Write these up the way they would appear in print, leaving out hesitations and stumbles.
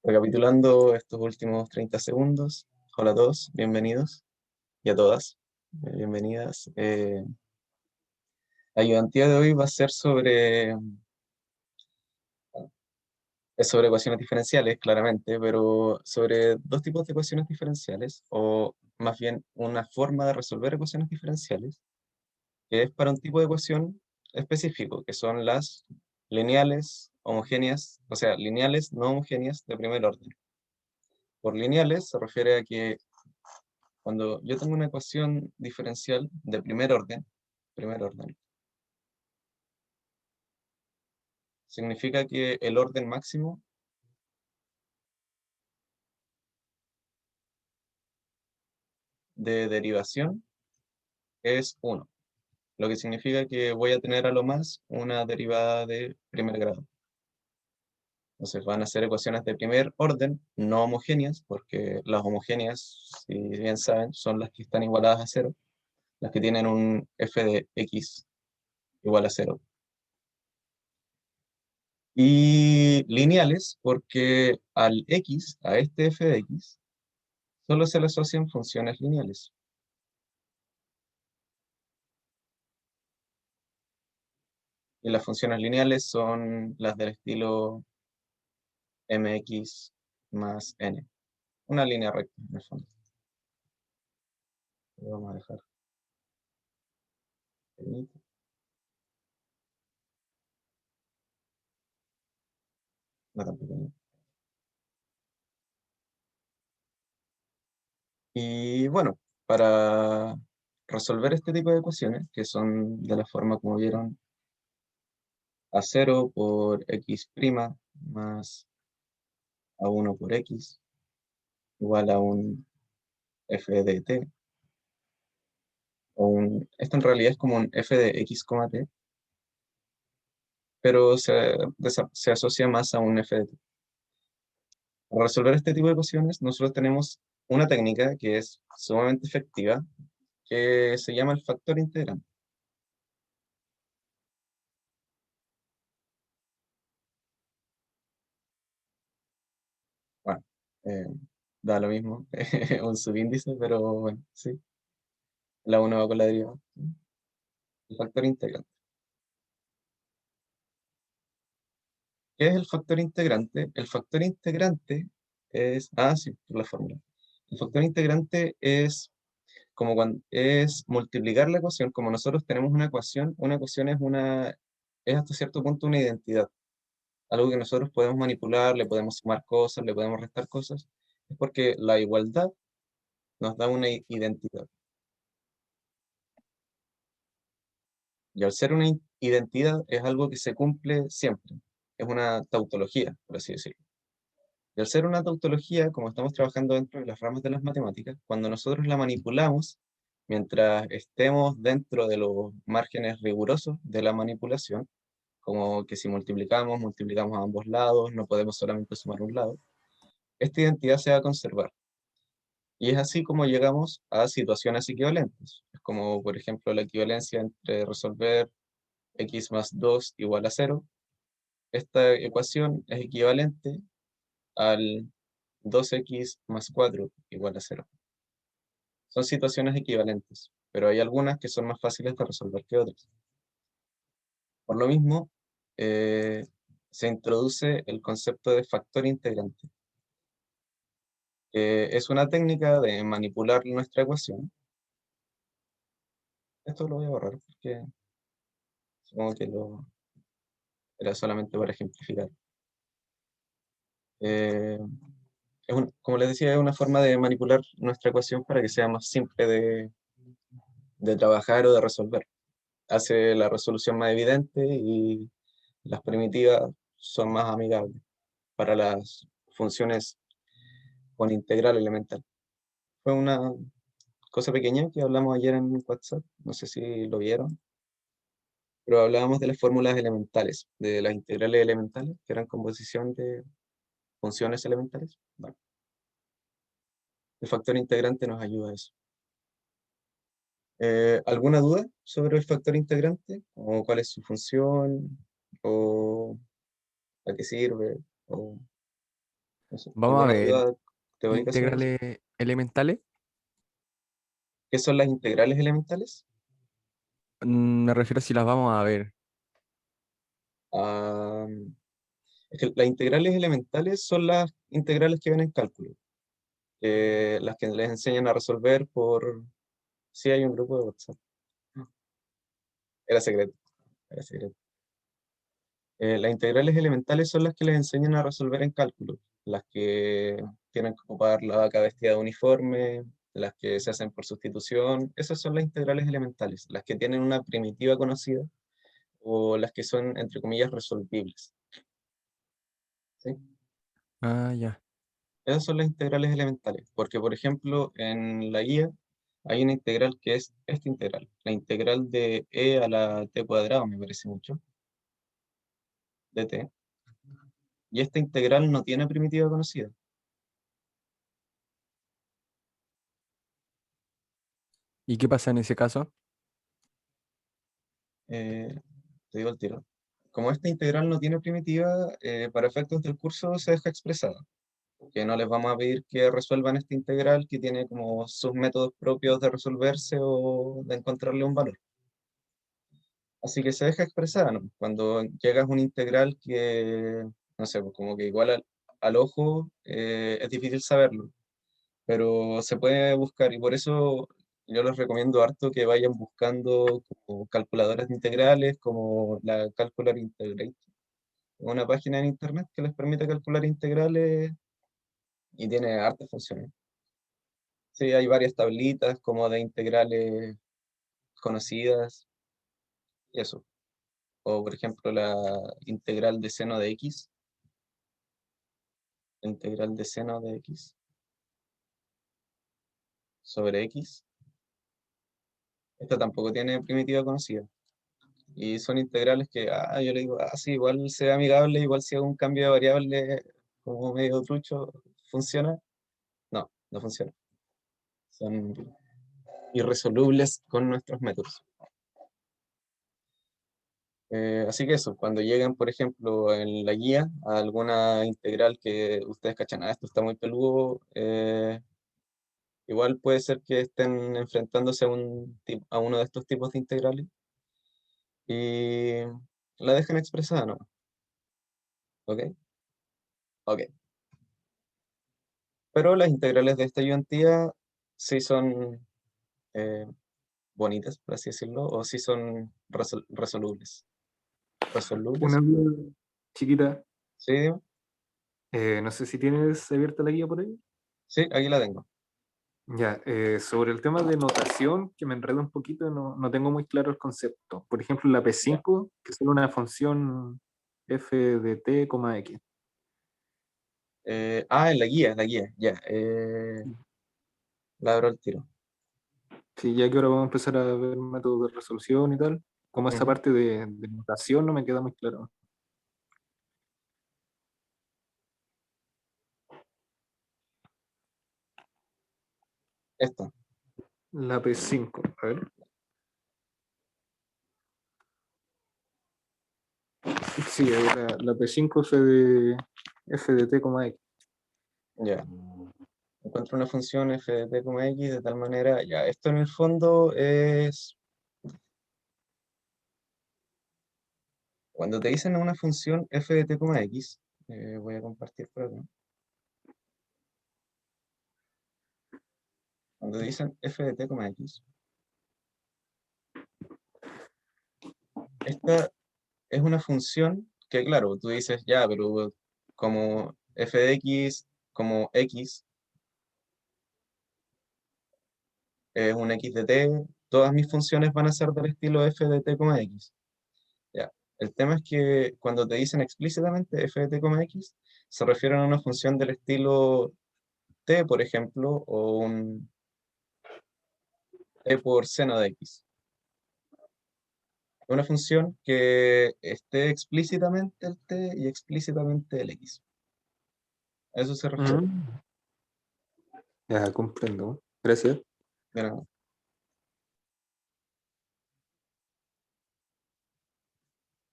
Recapitulando estos últimos 30 segundos. Hola a todos, bienvenidos y a todas, bienvenidas. La ayudantía de hoy va a ser es sobre ecuaciones diferenciales, claramente, pero sobre dos tipos de ecuaciones diferenciales, o más bien una forma de resolver ecuaciones diferenciales, que es para un tipo de ecuación específico, que son las lineales homogéneas, o sea, lineales no homogéneas de primer orden. Por lineales se refiere a que cuando yo tengo una ecuación diferencial de primer orden, significa que el orden máximo de derivación es 1, lo que significa que voy a tener a lo más una derivada de primer grado. Entonces van a ser ecuaciones de primer orden, no homogéneas, porque las homogéneas, si bien saben, son las que están igualadas a 0, las que tienen un f de x igual a 0. Y lineales, porque al x, a este f de x, solo se le asocian funciones lineales. Y las funciones lineales son las del estilo mx más n. Una línea recta, en el fondo. Lo vamos a dejar pequeñito. No tan pequeño. Y bueno, para resolver este tipo de ecuaciones, que son de la forma como vieron, a 0 por x' más a 1 por x igual a un f de t, esto en realidad es como un f de x, t, pero se asocia más a un f de t. Para resolver este tipo de ecuaciones, nosotros tenemos una técnica que es sumamente efectiva, que se llama el factor integrante. Bueno, eh, da lo mismo, un subíndice, pero bueno, sí, la 1 va con la derivada. El factor integrante. ¿Qué es el factor integrante? El factor integrante es, sí, por la fórmula. El factor integrante es como cuando es multiplicar la ecuación, como nosotros tenemos una ecuación es hasta cierto punto una identidad, algo que nosotros podemos manipular, le podemos sumar cosas, le podemos restar cosas, es porque la igualdad nos da una identidad. Y al ser una identidad es algo que se cumple siempre, es una tautología, por así decirlo. Y al ser una tautología, como estamos trabajando dentro de las ramas de las matemáticas, cuando nosotros la manipulamos, mientras estemos dentro de los márgenes rigurosos de la manipulación, como que si multiplicamos a ambos lados, no podemos solamente sumar un lado, esta identidad se va a conservar. Y es así como llegamos a situaciones equivalentes. Es como, por ejemplo, la equivalencia entre resolver x más 2 igual a 0. Esta ecuación es equivalente al 2x más 4 igual a 0. Son situaciones equivalentes, pero hay algunas que son más fáciles de resolver que otras. Por lo mismo, eh, se introduce el concepto de factor integrante, que es una técnica de manipular nuestra ecuación. Esto lo voy a borrar porque supongo que era solamente para ejemplificar. Eh, como les decía, es una forma de manipular nuestra ecuación para que sea más simple de trabajar o de resolver. Hace la resolución más evidente y las primitivas son más amigables para las funciones con integral elemental. Fue una cosa pequeña que hablamos ayer en WhatsApp, no sé si lo vieron, pero hablábamos de las fórmulas elementales, de las integrales elementales, que eran composición de funciones elementales. Bueno, el factor integrante nos ayuda a eso. ¿Alguna duda sobre el factor integrante? ¿O cuál es su función? ¿O a qué sirve? ¿O Eso. Vamos a ¿Alguna ver, duda teórica sobre eso? integrales elementales. ¿Qué son las integrales elementales? Me refiero a si las vamos a ver. Ah, es que las integrales elementales son las integrales que ven en cálculo, las que les enseñan a resolver por... Sí, hay un grupo de WhatsApp. Era secreto, era secreto. Las integrales elementales son las que les enseñan a resolver en cálculo, las que tienen que ocupar la vaca vestida de uniforme, las que se hacen por sustitución. Esas son las integrales elementales, las que tienen una primitiva conocida o las que son, entre comillas, resolvibles. ¿Sí? Ah, ya. Esas son las integrales elementales, porque por ejemplo en la guía hay una integral que es esta integral, la integral de e a la t cuadrado, me parece mucho, de t, y esta integral no tiene primitiva conocida. ¿Y qué pasa en ese caso? Eh, te digo el tiro. Como esta integral no tiene primitiva, para efectos del curso se deja expresada, que no les vamos a pedir que resuelvan esta integral que tiene como sus métodos propios de resolverse o de encontrarle un valor. Así que se deja expresada, ¿no? Cuando llegas a una integral que, no sé, pues como que igual al ojo es difícil saberlo, pero se puede buscar y por eso yo les recomiendo harto que vayan buscando como calculadoras de integrales, como la Calcular Integrate, una página en internet que les permite calcular integrales y tiene hartas funciones. Sí, hay varias tablitas como de integrales conocidas y eso. O por ejemplo la integral de seno de x, integral de seno de x sobre x. Esta tampoco tiene primitiva conocida. Y son integrales que, yo le digo, sí, igual sea amigable, igual si hago un cambio de variable como medio trucho, ¿funciona? No, no funciona. Son irresolubles con nuestros métodos. Así que eso, cuando llegan, por ejemplo, en la guía a alguna integral que ustedes cachan, esto está muy peludo, igual puede ser que estén enfrentándose a, a uno de estos tipos de integrales y la dejan expresada, ¿no? ¿Ok? Ok. Pero las integrales de esta ayudantía sí son eh, bonitas, por así decirlo, o sí son resolubles. Una ¿Resolubles? duda chiquita, Sí, dime. no sé si tienes abierta la guía por ahí. Sí, aquí la tengo. Ya, sobre el tema de notación, que me enredo un poquito, no tengo muy claro el concepto. Por ejemplo, la Ya. P5, que es una función f de t, x. En la guía, ya. La abro al tiro. Sí, ya que ahora vamos a empezar a ver métodos de resolución y tal, como esa Ujú. parte de notación no me queda muy claro. Esta. La P5, a ver. Sí, ahí la P5 f de t, x. Ya. Encuentro una función f de t como x de tal manera, ya, esto en el fondo es, cuando te dicen una función f de t como x, voy a compartir por acá. Cuando te dicen f de t como x, esta es una función que, claro, tú dices, ya, pero como f de x, como x es un x de t, todas mis funciones van a ser del estilo f de t como x. Ya. El tema es que cuando te dicen explícitamente f de t como x, se refieren a una función del estilo t, por ejemplo, o un t por seno de x. Una función que esté explícitamente el t y explícitamente el x. A eso se refiere. Mm, ya, comprendo. Gracias. De nada.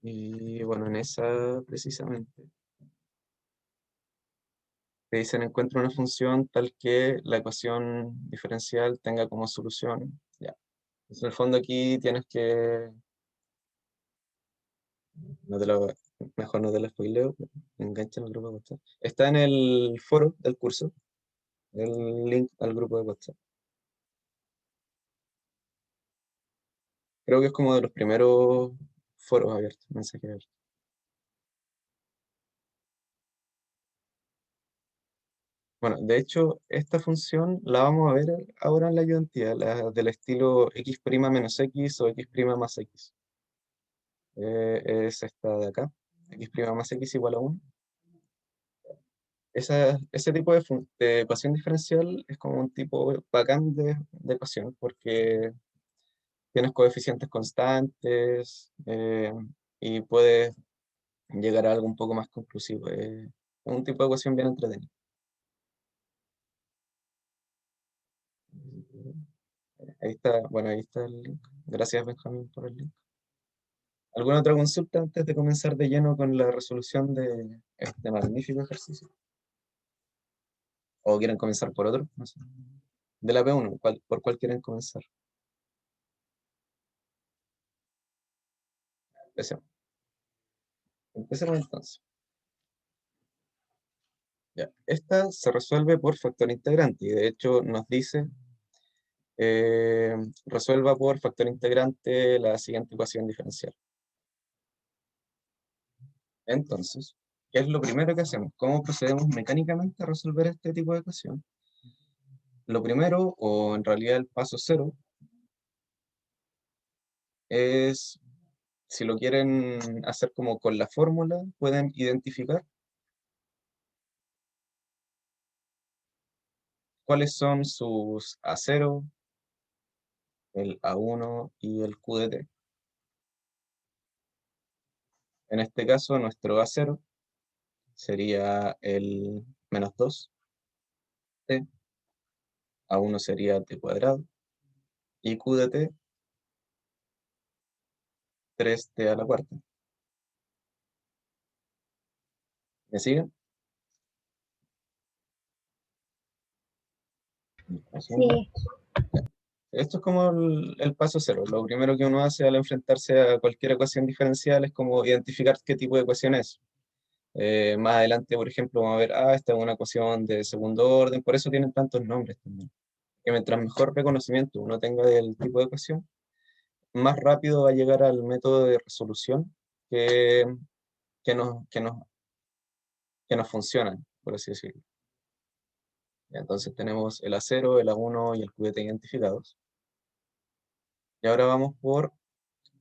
Y bueno, en esa precisamente. te dicen encuentra una función tal que la ecuación diferencial tenga como solución. Ya. Entonces, en el fondo aquí tienes que, no te lo, mejor no te lo spoileo, engancha en el grupo de WhatsApp. Está en el foro del curso, el link al grupo de WhatsApp. Creo que es como de los primeros foros abiertos, mensajes abiertos. Bueno, de hecho, esta función la vamos a ver ahora en la ayudantía, la del estilo x' menos x o x' más x. Es esta de acá, x' más x igual a 1. Ese tipo de ecuación diferencial es como un tipo bacán de ecuación, porque tienes coeficientes constantes y puedes llegar a algo un poco más conclusivo. Es un tipo de ecuación bien entretenida. Ahí está, bueno, ahí está el link. Gracias, Benjamín, por el link. ¿Alguna otra consulta antes de comenzar de lleno con la resolución de este magnífico ejercicio? ¿O quieren comenzar por otro? No sé. De la P1, ¿por cuál quieren comenzar? Empecemos. Empecemos entonces. Ya. Esta se resuelve por factor integrante y de hecho nos dice resuelva por factor integrante la siguiente ecuación diferencial. Entonces, ¿qué es lo primero que hacemos? ¿Cómo procedemos mecánicamente a resolver este tipo de ecuación? Lo primero, o en realidad el paso cero, es, si lo quieren hacer como con la fórmula, pueden identificar cuáles son sus A0, el A1 y el Q de t. En este caso, nuestro A0 sería el menos 2t, A1 sería t cuadrado, y Q de t, 3t a la cuarta. ¿Me siguen? Sí, Esto es como el paso cero. Lo primero que uno hace al enfrentarse a cualquier ecuación diferencial es como identificar qué tipo de ecuación es. Más adelante, por ejemplo, vamos a ver, esta es una ecuación de segundo orden, por eso tienen tantos nombres también. Que mientras mejor reconocimiento uno tenga del tipo de ecuación, más rápido va a llegar al método de resolución que, que nos, que nos, que nos funcionan, por así decirlo. Ya, entonces tenemos el A0, el A1 y el QT identificados. Y ahora vamos por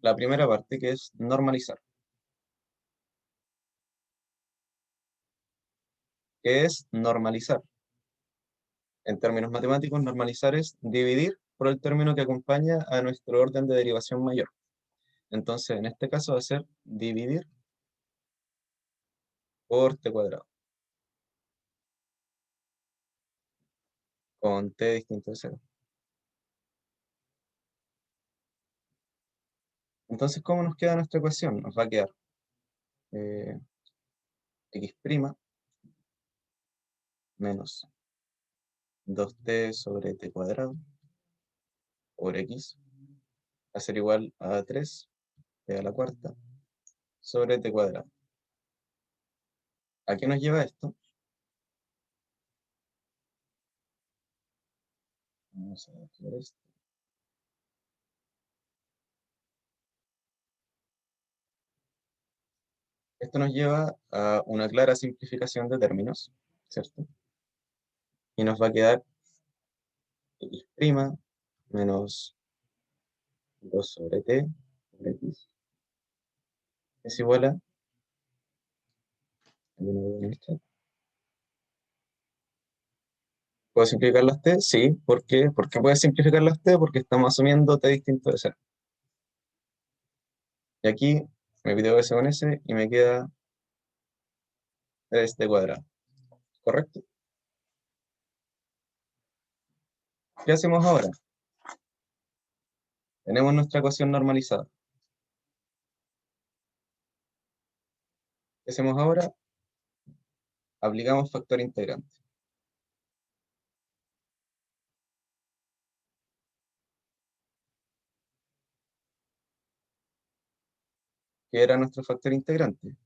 la primera parte, que es normalizar. ¿Qué es normalizar? En términos matemáticos, normalizar es dividir por el término que acompaña a nuestro orden de derivación mayor. Entonces, en este caso va a ser dividir por t cuadrado, con t distinto de 0. Entonces, ¿cómo nos queda nuestra ecuación? Nos va a quedar x' menos 2t sobre t cuadrado por x va a ser igual a 3t a la cuarta sobre t cuadrado. ¿A qué nos lleva esto? Vamos a ver esto. Esto nos lleva a una clara simplificación de términos, ¿cierto? Y nos va a quedar x' menos 2 sobre t por x es igual a, aquí no veo en el chat. ¿Puedo simplificar las t? Sí. ¿Por qué? ¿Por qué puedes simplificar las t? Porque estamos asumiendo t distinto de 0. Y aquí me pidió s con s y me queda 3t cuadrado. ¿Correcto? ¿Qué hacemos ahora? Tenemos nuestra ecuación normalizada. ¿Qué hacemos ahora? Aplicamos factor integrante. ¿Qué era nuestro factor integrante?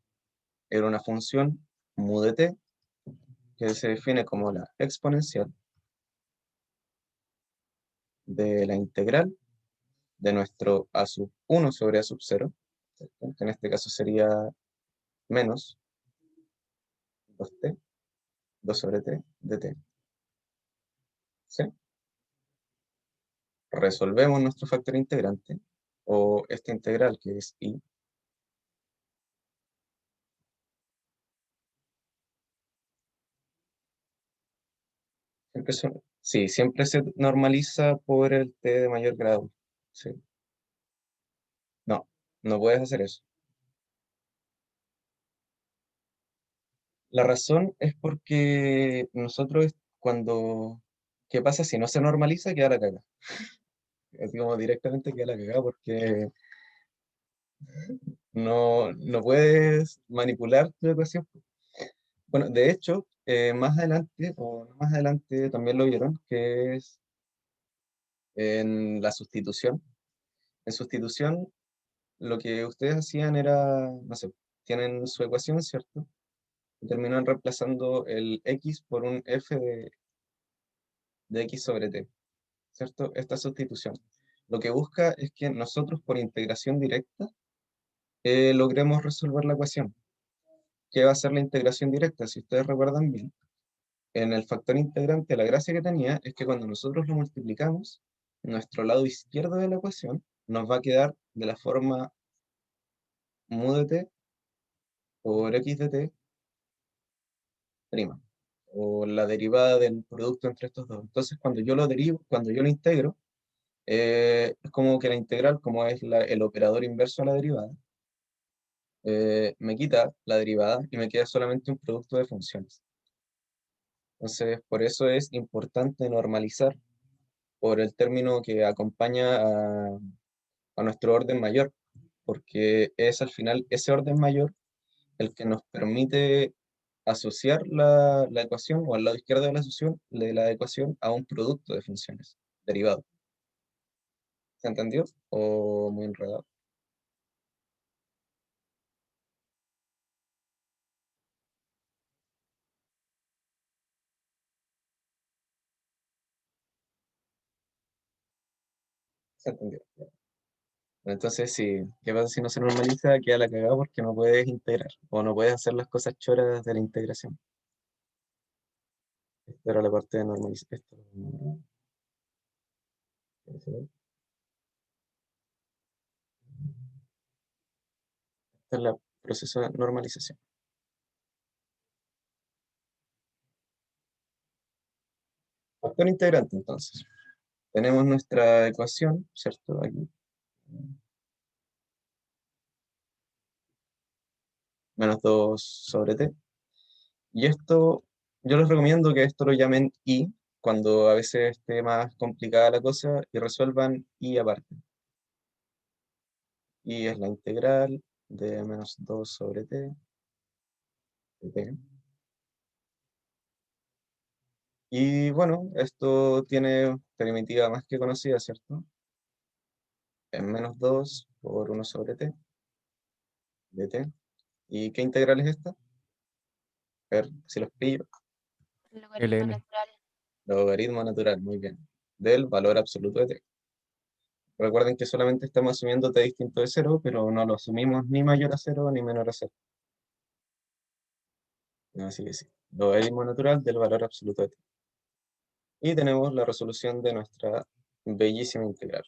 Era una función mu de t, que se define como la exponencial de la integral de nuestro a sub 1 sobre a sub 0, ¿cierto? Que en este caso sería menos 2t, 2 sobre t de t. ¿Sí? Resolvemos nuestro factor integrante, o esta integral que es i, sí, siempre se normaliza por el t de mayor grado. ¿Sí? No, no puedes hacer eso. La razón es porque nosotros cuando... ¿Qué pasa si no se normaliza? Queda la cagada. Así como directamente queda la cagada porque no puedes manipular tu ecuación. Bueno, de hecho, más adelante, o no más adelante también lo vieron, que es en la sustitución. En sustitución, lo que ustedes hacían era, no sé, tienen su ecuación, ¿cierto? Y terminan reemplazando el x por un f de x sobre t, ¿cierto? Esta sustitución. Lo que busca es que nosotros por integración directa logremos resolver la ecuación. ¿Qué va a ser la integración directa? Si ustedes recuerdan bien, en el factor integrante la gracia que tenía es que cuando nosotros lo multiplicamos, nuestro lado izquierdo de la ecuación nos va a quedar de la forma mu de t por x de t prima, o la derivada del producto entre estos dos. Entonces, cuando yo lo derivo, cuando yo lo integro, es como que la integral, como es el operador inverso a la derivada, me quita la derivada y me queda solamente un producto de funciones. Entonces, por eso es importante normalizar por el término que acompaña a nuestro orden mayor, porque es al final ese orden mayor el que nos permite asociar la ecuación, o al lado izquierdo de la ecuación, a un producto de funciones derivado. ¿Se entendió? ¿O muy enredado? ¿Se entendió? Entonces, sí, ¿qué pasa si no se normaliza? Queda la cagada porque no puedes integrar, o no puedes hacer las cosas choras de la integración. Esta era la parte de normalización. Este es el proceso de normalización. Factor integrante, entonces. Tenemos nuestra ecuación, ¿cierto? Aquí. Menos 2 sobre t. Y esto, yo les recomiendo que esto lo llamen i, cuando a veces esté más complicada la cosa, y resuelvan i aparte. I es la integral de menos 2 sobre t, de t. Y bueno, esto tiene primitiva más que conocida, ¿cierto? Es menos 2 por 1 sobre t, de t. ¿Y qué integral es esta? A ver si los pillo. Logaritmo ln. natural. Logaritmo natural, muy bien. Del valor absoluto de t. Recuerden que solamente estamos asumiendo t distinto de 0, pero no lo asumimos ni mayor a 0 ni menor a 0. Así que sí. Logaritmo natural del valor absoluto de t. Y tenemos la resolución de nuestra bellísima integral.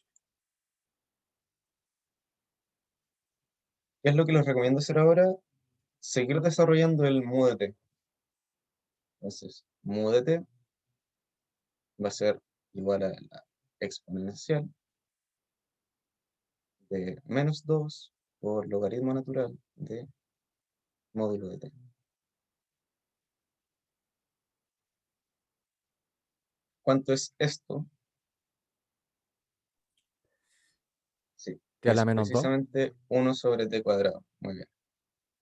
¿Qué es lo que les recomiendo hacer ahora? Seguir desarrollando el mu de t. Entonces, mu de t va a ser igual a la exponencial de menos 2 por logaritmo natural de módulo de t. ¿Cuánto es esto? Sí, Queda es la menos 2. precisamente 1 sobre t cuadrado. Muy bien.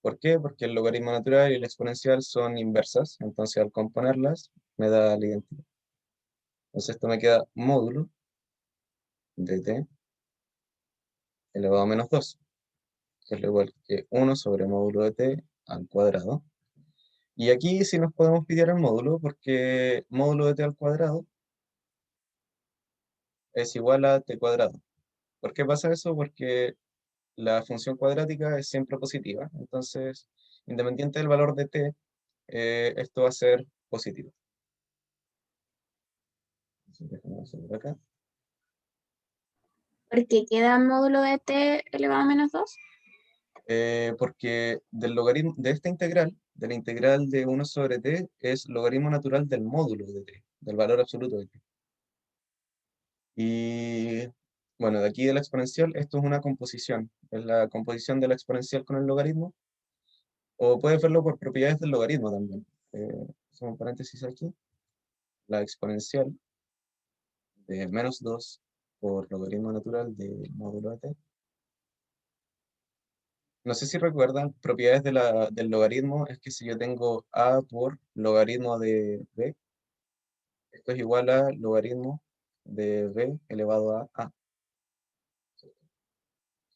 ¿Por qué? Porque el logaritmo natural y la exponencial son inversas, entonces al componerlas me da la identidad. Entonces esto me queda módulo de t elevado a menos 2. que es lo igual que 1 sobre módulo de t al cuadrado. Y aquí sí nos podemos pillar el módulo, porque módulo de t al cuadrado es igual a t cuadrado. ¿Por qué pasa eso? Porque la función cuadrática es siempre positiva. Entonces, independiente del valor de t, esto va a ser positivo. Entonces, déjame hacer por acá. Porque queda módulo de t elevado a menos 2. Porque del logaritmo de esta integral, de la integral de 1 sobre t, es logaritmo natural del módulo de t, del valor absoluto de t. Y bueno, de aquí de la exponencial, esto es una composición, es la composición de la exponencial con el logaritmo, o puedes verlo por propiedades del logaritmo también. Hacemos un paréntesis aquí, la exponencial de menos 2 por logaritmo natural del módulo de t. No sé si recuerdan, propiedades del logaritmo es que si yo tengo a por logaritmo de b, esto es igual a logaritmo de b elevado a a.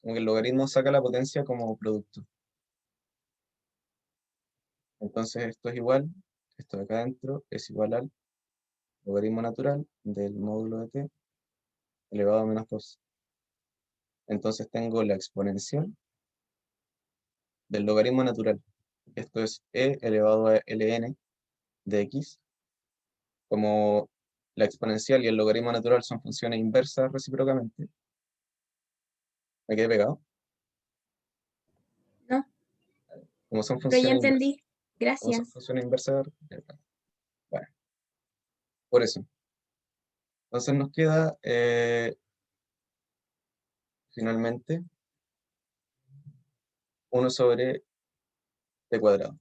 Como que el logaritmo saca la potencia como producto. Entonces esto es igual, esto de acá adentro es igual al logaritmo natural del módulo de t elevado a menos 2. Entonces tengo la exponencial del logaritmo natural. Esto es e elevado a ln de x. Como la exponencial y el logaritmo natural son funciones inversas recíprocamente, me quedé pegado. No, Como son pero ya funciones inversas. entendí. Como son Gracias. funciones inversas, bueno, por eso. Entonces nos queda finalmente 1 sobre t cuadrado.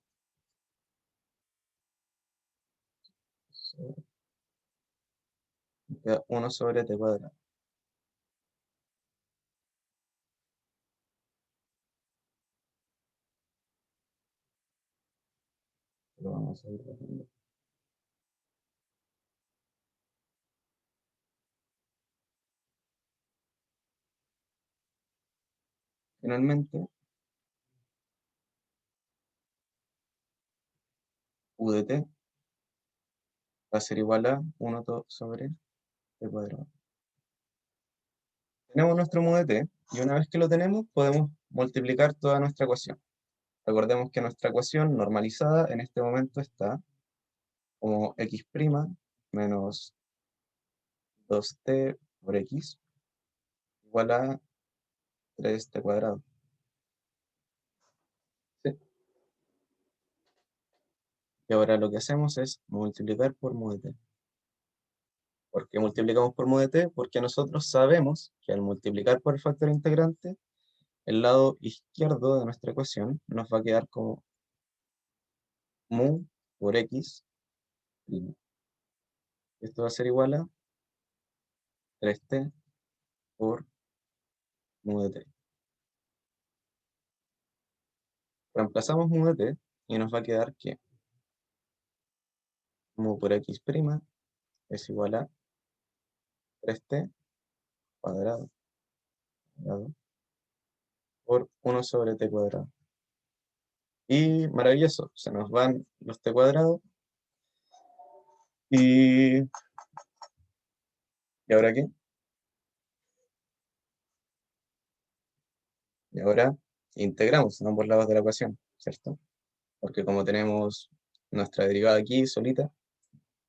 Nos queda 1 sobre t cuadrado. Lo vamos a ir bajando. Finalmente, u de t va a ser igual a 1 sobre t cuadrado. Tenemos nuestro mu de t, y una vez que lo tenemos, podemos multiplicar toda nuestra ecuación. Recordemos que nuestra ecuación normalizada en este momento está como x' menos 2t por x igual a 3t cuadrado. ¿Sí? Y ahora lo que hacemos es multiplicar por mu de t. ¿Por qué multiplicamos por mu de t? Porque nosotros sabemos que al multiplicar por el factor integrante, el lado izquierdo de nuestra ecuación nos va a quedar como mu por x'. Esto va a ser igual a 3t por mu de t. Reemplazamos mu de t y nos va a quedar que mu por x' es igual a 3t cuadrado, por 1 sobre t cuadrado. Y maravilloso, se nos van los t cuadrados. ¿Y ahora qué? Y ahora integramos en ambos lados de la ecuación, ¿cierto? Porque como tenemos nuestra derivada aquí solita,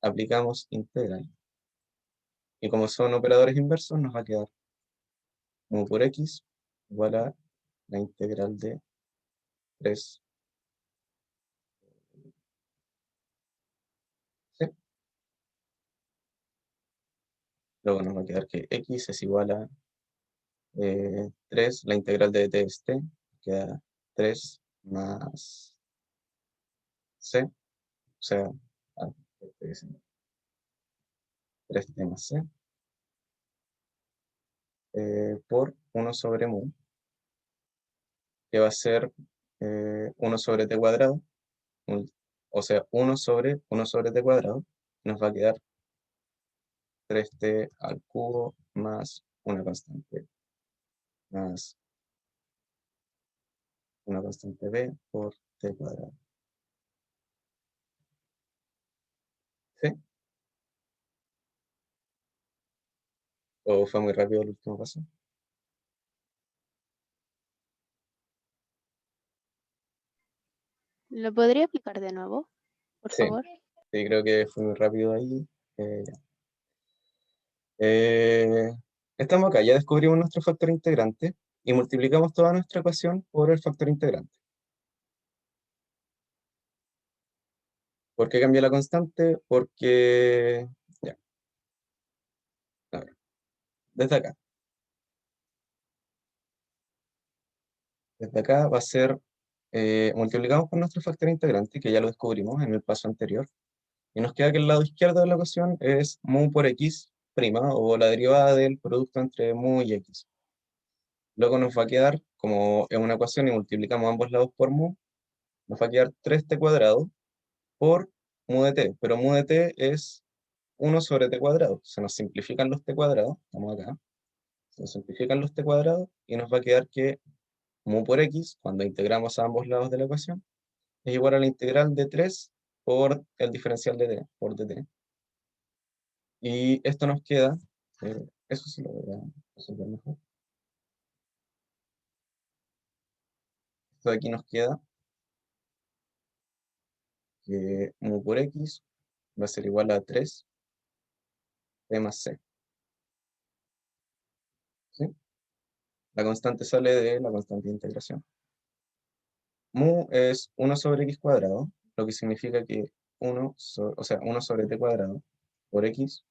aplicamos integral. Y como son operadores inversos, nos va a quedar mu por x igual a la integral de 3. ¿Sí? Luego nos va a quedar que x es igual a 3, la integral de t es t, queda 3 más c, o sea, ah, estoy diciendo 3t más c, por 1 sobre mu, que va a ser 1 sobre t cuadrado, o sea, 1 sobre t cuadrado, nos va a quedar 3t al cubo más una constante, más una constante b por t cuadrado. ¿Sí? ¿O fue muy rápido el último paso? ¿Lo podría explicar de nuevo, por Sí, favor? sí, creo que fue muy rápido ahí. Ya. Eh, Estamos acá, ya descubrimos nuestro factor integrante y multiplicamos toda nuestra ecuación por el factor integrante. ¿Por qué cambié la constante? Porque, ya, a ver, desde acá. Desde acá va a ser, multiplicamos por nuestro factor integrante, que ya lo descubrimos en el paso anterior, y nos queda que el lado izquierdo de la ecuación es mu por x prima, o la derivada del producto entre mu y x. Luego nos va a quedar, como es una ecuación y multiplicamos ambos lados por mu, nos va a quedar 3t cuadrado por mu de t, pero mu de t es 1 sobre t cuadrado. Se nos simplifican los t cuadrados, estamos acá, se nos simplifican los t cuadrados y nos va a quedar que mu por x, cuando integramos a ambos lados de la ecuación, es igual a la integral de 3 por el diferencial de t, por dt. Y esto nos queda, eso sí lo voy a resolver mejor. Esto de aquí nos queda que mu por x va a ser igual a 3 t más c. ¿Sí? La constante sale de la constante de integración. Mu es 1 sobre x cuadrado, lo que significa que 1 sobre t cuadrado por x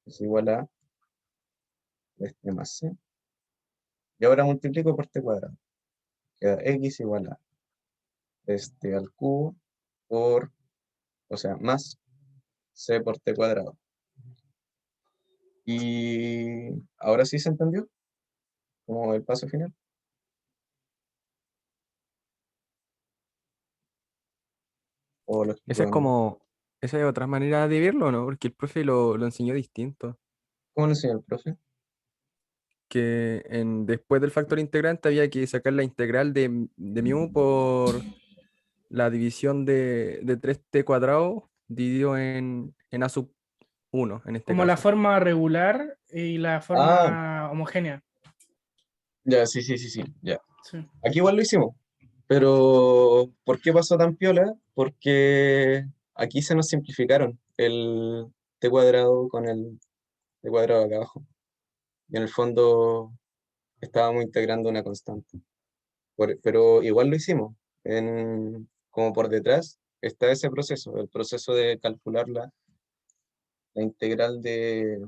es igual a 3t más c. Y ahora multiplico por t cuadrado. Queda x igual a 3t al cubo por, más c por t cuadrado. Y ahora sí se entendió, como el paso final. O lo explico Esa es de nuevo. como, esa es otra manera de verlo, ¿no? Porque el profe lo enseñó distinto. ¿Cómo lo enseñó el profe? Que después del factor integrante había que sacar la integral de mu por la división de 3t cuadrado dividido en a sub 1 en este Como la caso. forma regular y la Ah, forma homogénea. ya, sí, ya. Sí. Aquí igual lo hicimos. Pero, ¿por qué pasó tan piola? Porque aquí se nos simplificaron el t cuadrado con el t cuadrado acá abajo. Y en el fondo estábamos integrando una constante. Pero igual lo hicimos. Como por detrás está ese proceso, el proceso de calcular la integral de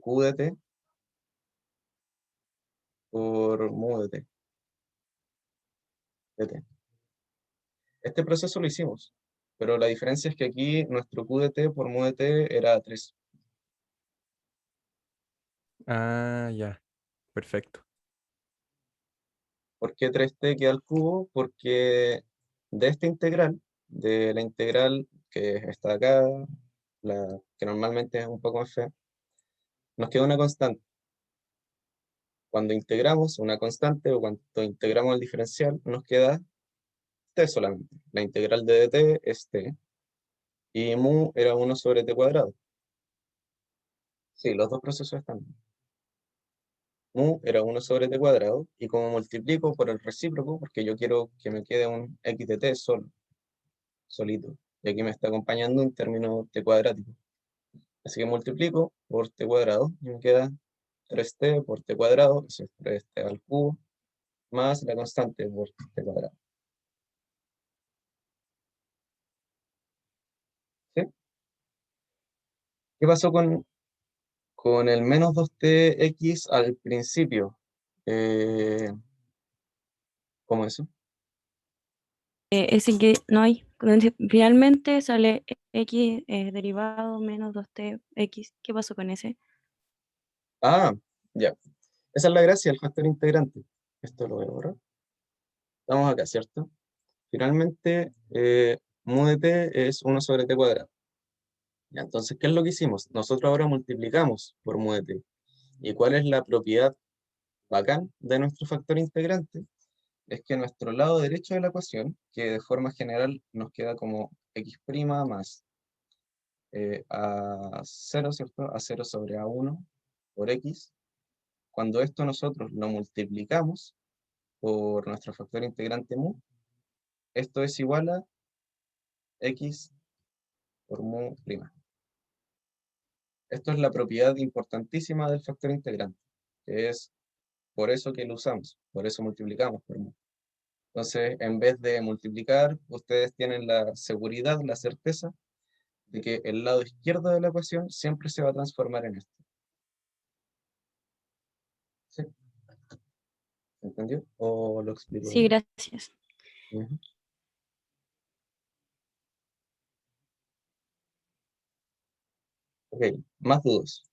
q de t por mu de t. Este proceso lo hicimos, pero la diferencia es que aquí nuestro q de t por mu de t era 3. Ah, ya, perfecto. ¿Por qué 3t queda al cubo? Porque de esta integral, de la integral que está acá, la que normalmente es un poco más fea, nos queda una constante. Cuando integramos una constante o cuando integramos el diferencial, nos queda t solamente. La integral de dt es t y mu era 1 sobre t cuadrado. Sí, los dos procesos están. Mu era 1 sobre t cuadrado y como multiplico por el recíproco, porque yo quiero que me quede un x de t solo, solito. Y aquí me está acompañando un término t cuadrático. Así que multiplico por t cuadrado y me queda 3t por t cuadrado, eso es 3t al cubo, más la constante por t cuadrado. ¿Sí? ¿Qué pasó con el menos 2tx al principio? Eh, ¿Cómo eso? Ese que no hay. Finalmente sale x derivado menos 2t(x). ¿Qué pasó con ese? Ah, ya. Esa es la gracia del factor integrante. Esto lo voy a borrar. Estamos acá, ¿cierto? Finalmente, mu de t es 1 sobre t cuadrado. Ya, entonces, ¿qué es lo que hicimos? Nosotros ahora multiplicamos por mu de t. ¿Y cuál es la propiedad bacán de nuestro factor integrante? es que nuestro lado derecho de la ecuación, que de forma general nos queda como x' más A0, ¿cierto? A0 sobre A1 por x. Cuando esto nosotros lo multiplicamos por nuestro factor integrante mu, esto es igual a x por mu prima. Esto es la propiedad importantísima del factor integrante, que es por eso que lo usamos, por eso multiplicamos por mu. Entonces, en vez de multiplicar, ustedes tienen la seguridad, la certeza de que el lado izquierdo de la ecuación siempre se va a transformar en esto. ¿Sí? ¿Se entendió? ¿O lo explico? Sí, gracias. Ujú. Ok, más dudas.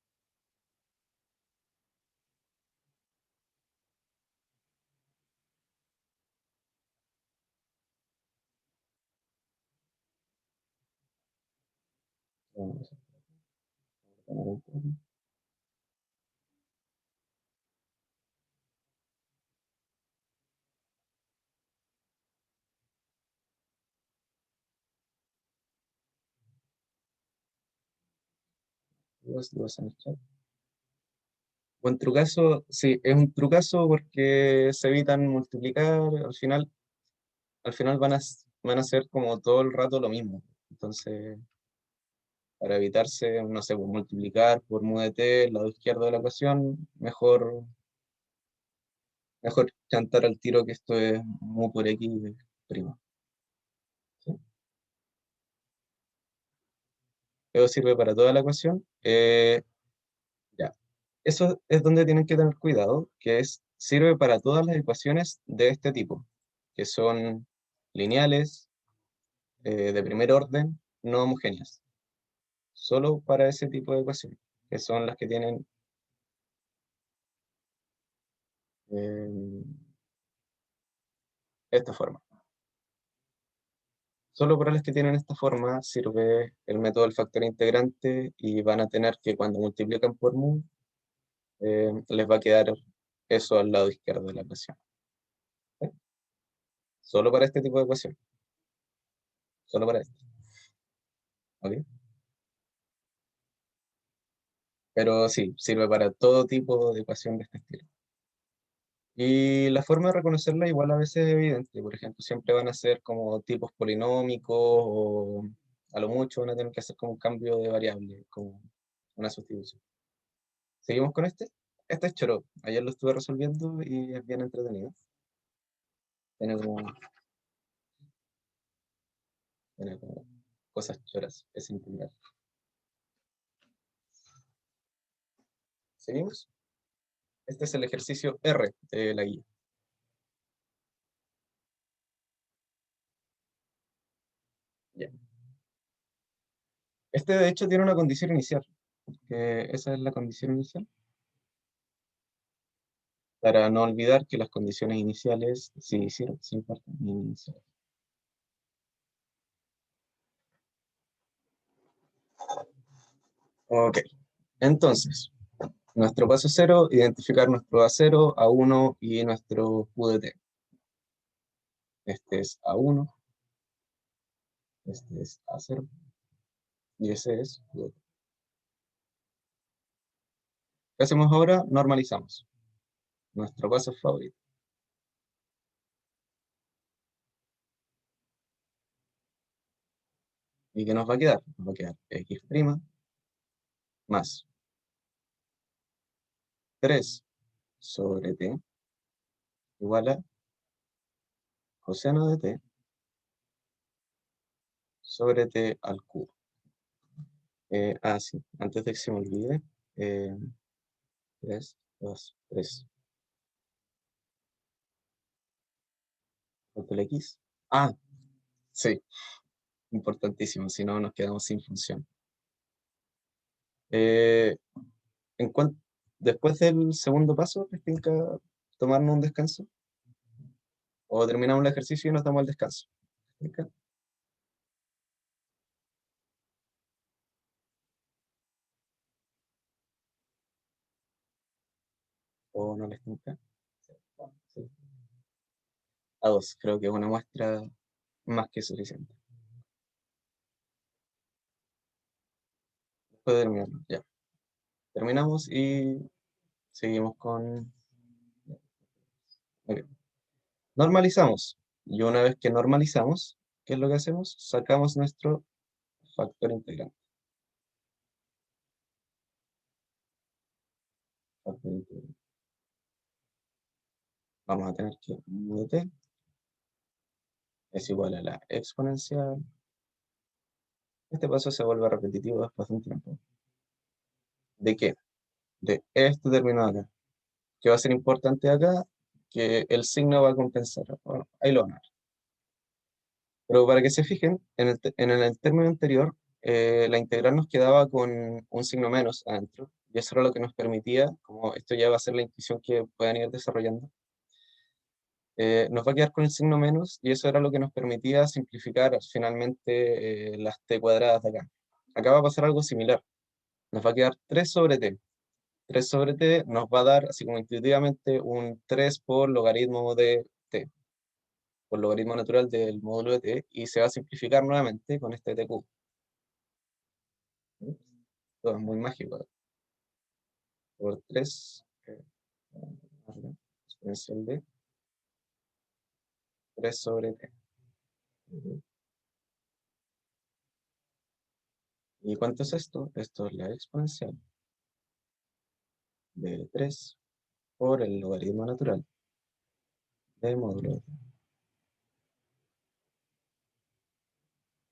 Vamos a poner un poco. Dudas en el chat. Buen trucazo, sí, es un trucazo porque se evitan multiplicar, al final van a ser como todo el rato lo mismo. Entonces, para evitarse, no sé, pues, multiplicar por mu de t, el lado izquierdo de la ecuación, mejor chantar al tiro que esto es mu por x prima. ¿Sí? Eso sirve para toda la ecuación. Ya. Eso es donde tienen que tener cuidado, que sirve para todas las ecuaciones de este tipo, que son lineales, de primer orden, no homogéneas. Solo para ese tipo de ecuaciones, que son las que tienen esta forma. Solo para las que tienen esta forma sirve el método del factor integrante y van a tener que cuando multiplican por mu, les va a quedar eso al lado izquierdo de la ecuación. ¿Sí? Solo para este tipo de ecuación. Solo para este. ¿Ok? Pero sí, sirve para todo tipo de ecuación de este estilo. Y la forma de reconocerla igual a veces es evidente. Por ejemplo, siempre van a ser como tipos polinómicos o a lo mucho van a tener que hacer como un cambio de variable, como una sustitución. ¿Seguimos con este? Este es choro. Ayer lo estuve resolviendo y es bien entretenido. Tiene como cosas choras, es integral. ¿Seguimos? Este es el ejercicio R de la guía. Ya. Este de hecho tiene una condición inicial, que esa es la condición inicial. Para no olvidar que las condiciones iniciales sí hicieron, sí importan, iniciales. Ok, entonces, nuestro paso cero, identificar nuestro A0, A1 y nuestro UDT. Este es A1, este es A0 y ese es UDT. ¿Qué hacemos ahora? Normalizamos. Nuestro paso favorito. ¿Y qué nos va a quedar? Nos va a quedar x' más 3 sobre t igual a coseno de t sobre t al cubo. Sí, antes de que se me olvide, 3, 2, 3. ¿Cuánto el x? Ah, sí, importantísimo, si no nos quedamos sin función. Eh, en después del segundo paso, ¿les tinca tomarnos un descanso? ¿O terminamos el ejercicio y nos damos el descanso? ¿Tinca? ¿O no les tinca? Sí. a 2. Creo que es una muestra más que suficiente. Después de terminarlo, ya. Terminamos y seguimos con... Ok. Normalizamos. Y una vez que normalizamos, ¿qué es lo que hacemos? Sacamos nuestro factor integrante. Factor integrante. Vamos a tener que mu de t es igual a la exponencial. Este paso se vuelve repetitivo después de un tiempo. ¿De qué? De este término de acá. ¿Qué va a ser importante acá? Que el signo va a compensar. Bueno, ahí lo van a ver. Pero para que se fijen, en el término anterior, la integral nos quedaba con un signo menos adentro. Y eso era lo que nos permitía, como esto ya va a ser la intuición que puedan ir desarrollando, nos va a quedar con el signo menos y eso era lo que nos permitía simplificar finalmente las t cuadradas de acá. Acá va a pasar algo similar. Nos va a quedar 3 sobre t. 3 sobre t nos va a dar, así como intuitivamente, un 3 por logaritmo de t, por logaritmo natural del módulo de t, y se va a simplificar nuevamente con este t cubo. Todo es muy mágico. Por 3 exponencial de 3 sobre t. ¿Y cuánto es esto? Esto es la exponencial de 3 por el logaritmo natural del módulo de t.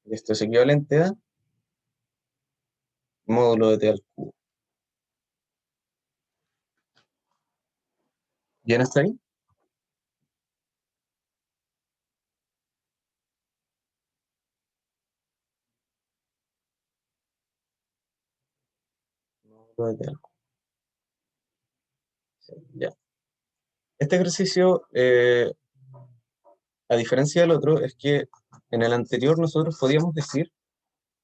Y esto es equivalente a módulo de t al cubo. ¿Bien hasta ahí? Módulo de t al cubo. Sí, ya. Este ejercicio, a diferencia del otro, es que en el anterior nosotros podíamos decir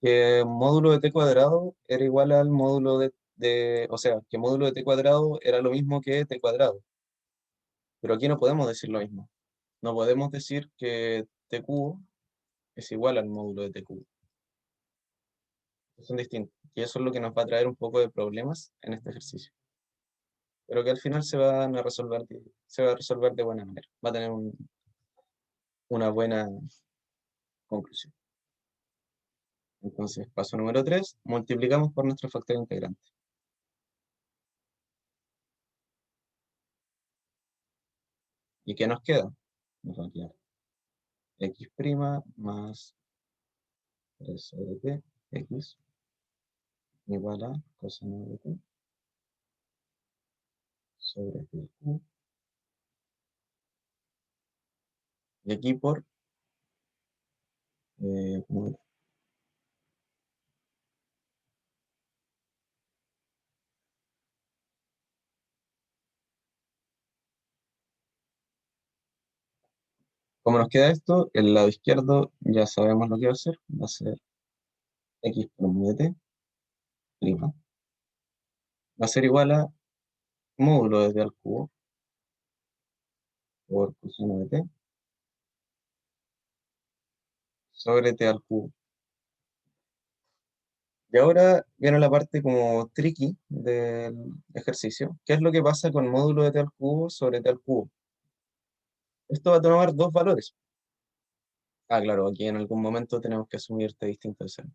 que módulo de t cuadrado era igual al módulo o sea, que módulo de t cuadrado era lo mismo que t cuadrado. Pero aquí no podemos decir lo mismo. No podemos decir que t cubo es igual al módulo de t cubo. Son distintos. Y eso es lo que nos va a traer un poco de problemas en este ejercicio. Pero que al final se van a resolver se va a resolver de buena manera. Va a tener una buena conclusión. Entonces, paso número 3, multiplicamos por nuestro factor integrante. ¿Y qué nos queda? Nos va a quedar x' más 3 sobre t, x, igual a coseno de t sobre t cubo. Y aquí por como nos queda esto, el lado izquierdo ya sabemos lo que va a ser. Va a ser x por mu de t prima. Va a ser igual a módulo de t al cubo por coseno de t sobre t al cubo. Y ahora viene la parte como tricky del ejercicio. ¿Qué es lo que pasa con módulo de t al cubo sobre t al cubo? Esto va a tomar dos valores. Ah, claro, aquí en algún momento tenemos que asumir t distinto de 0.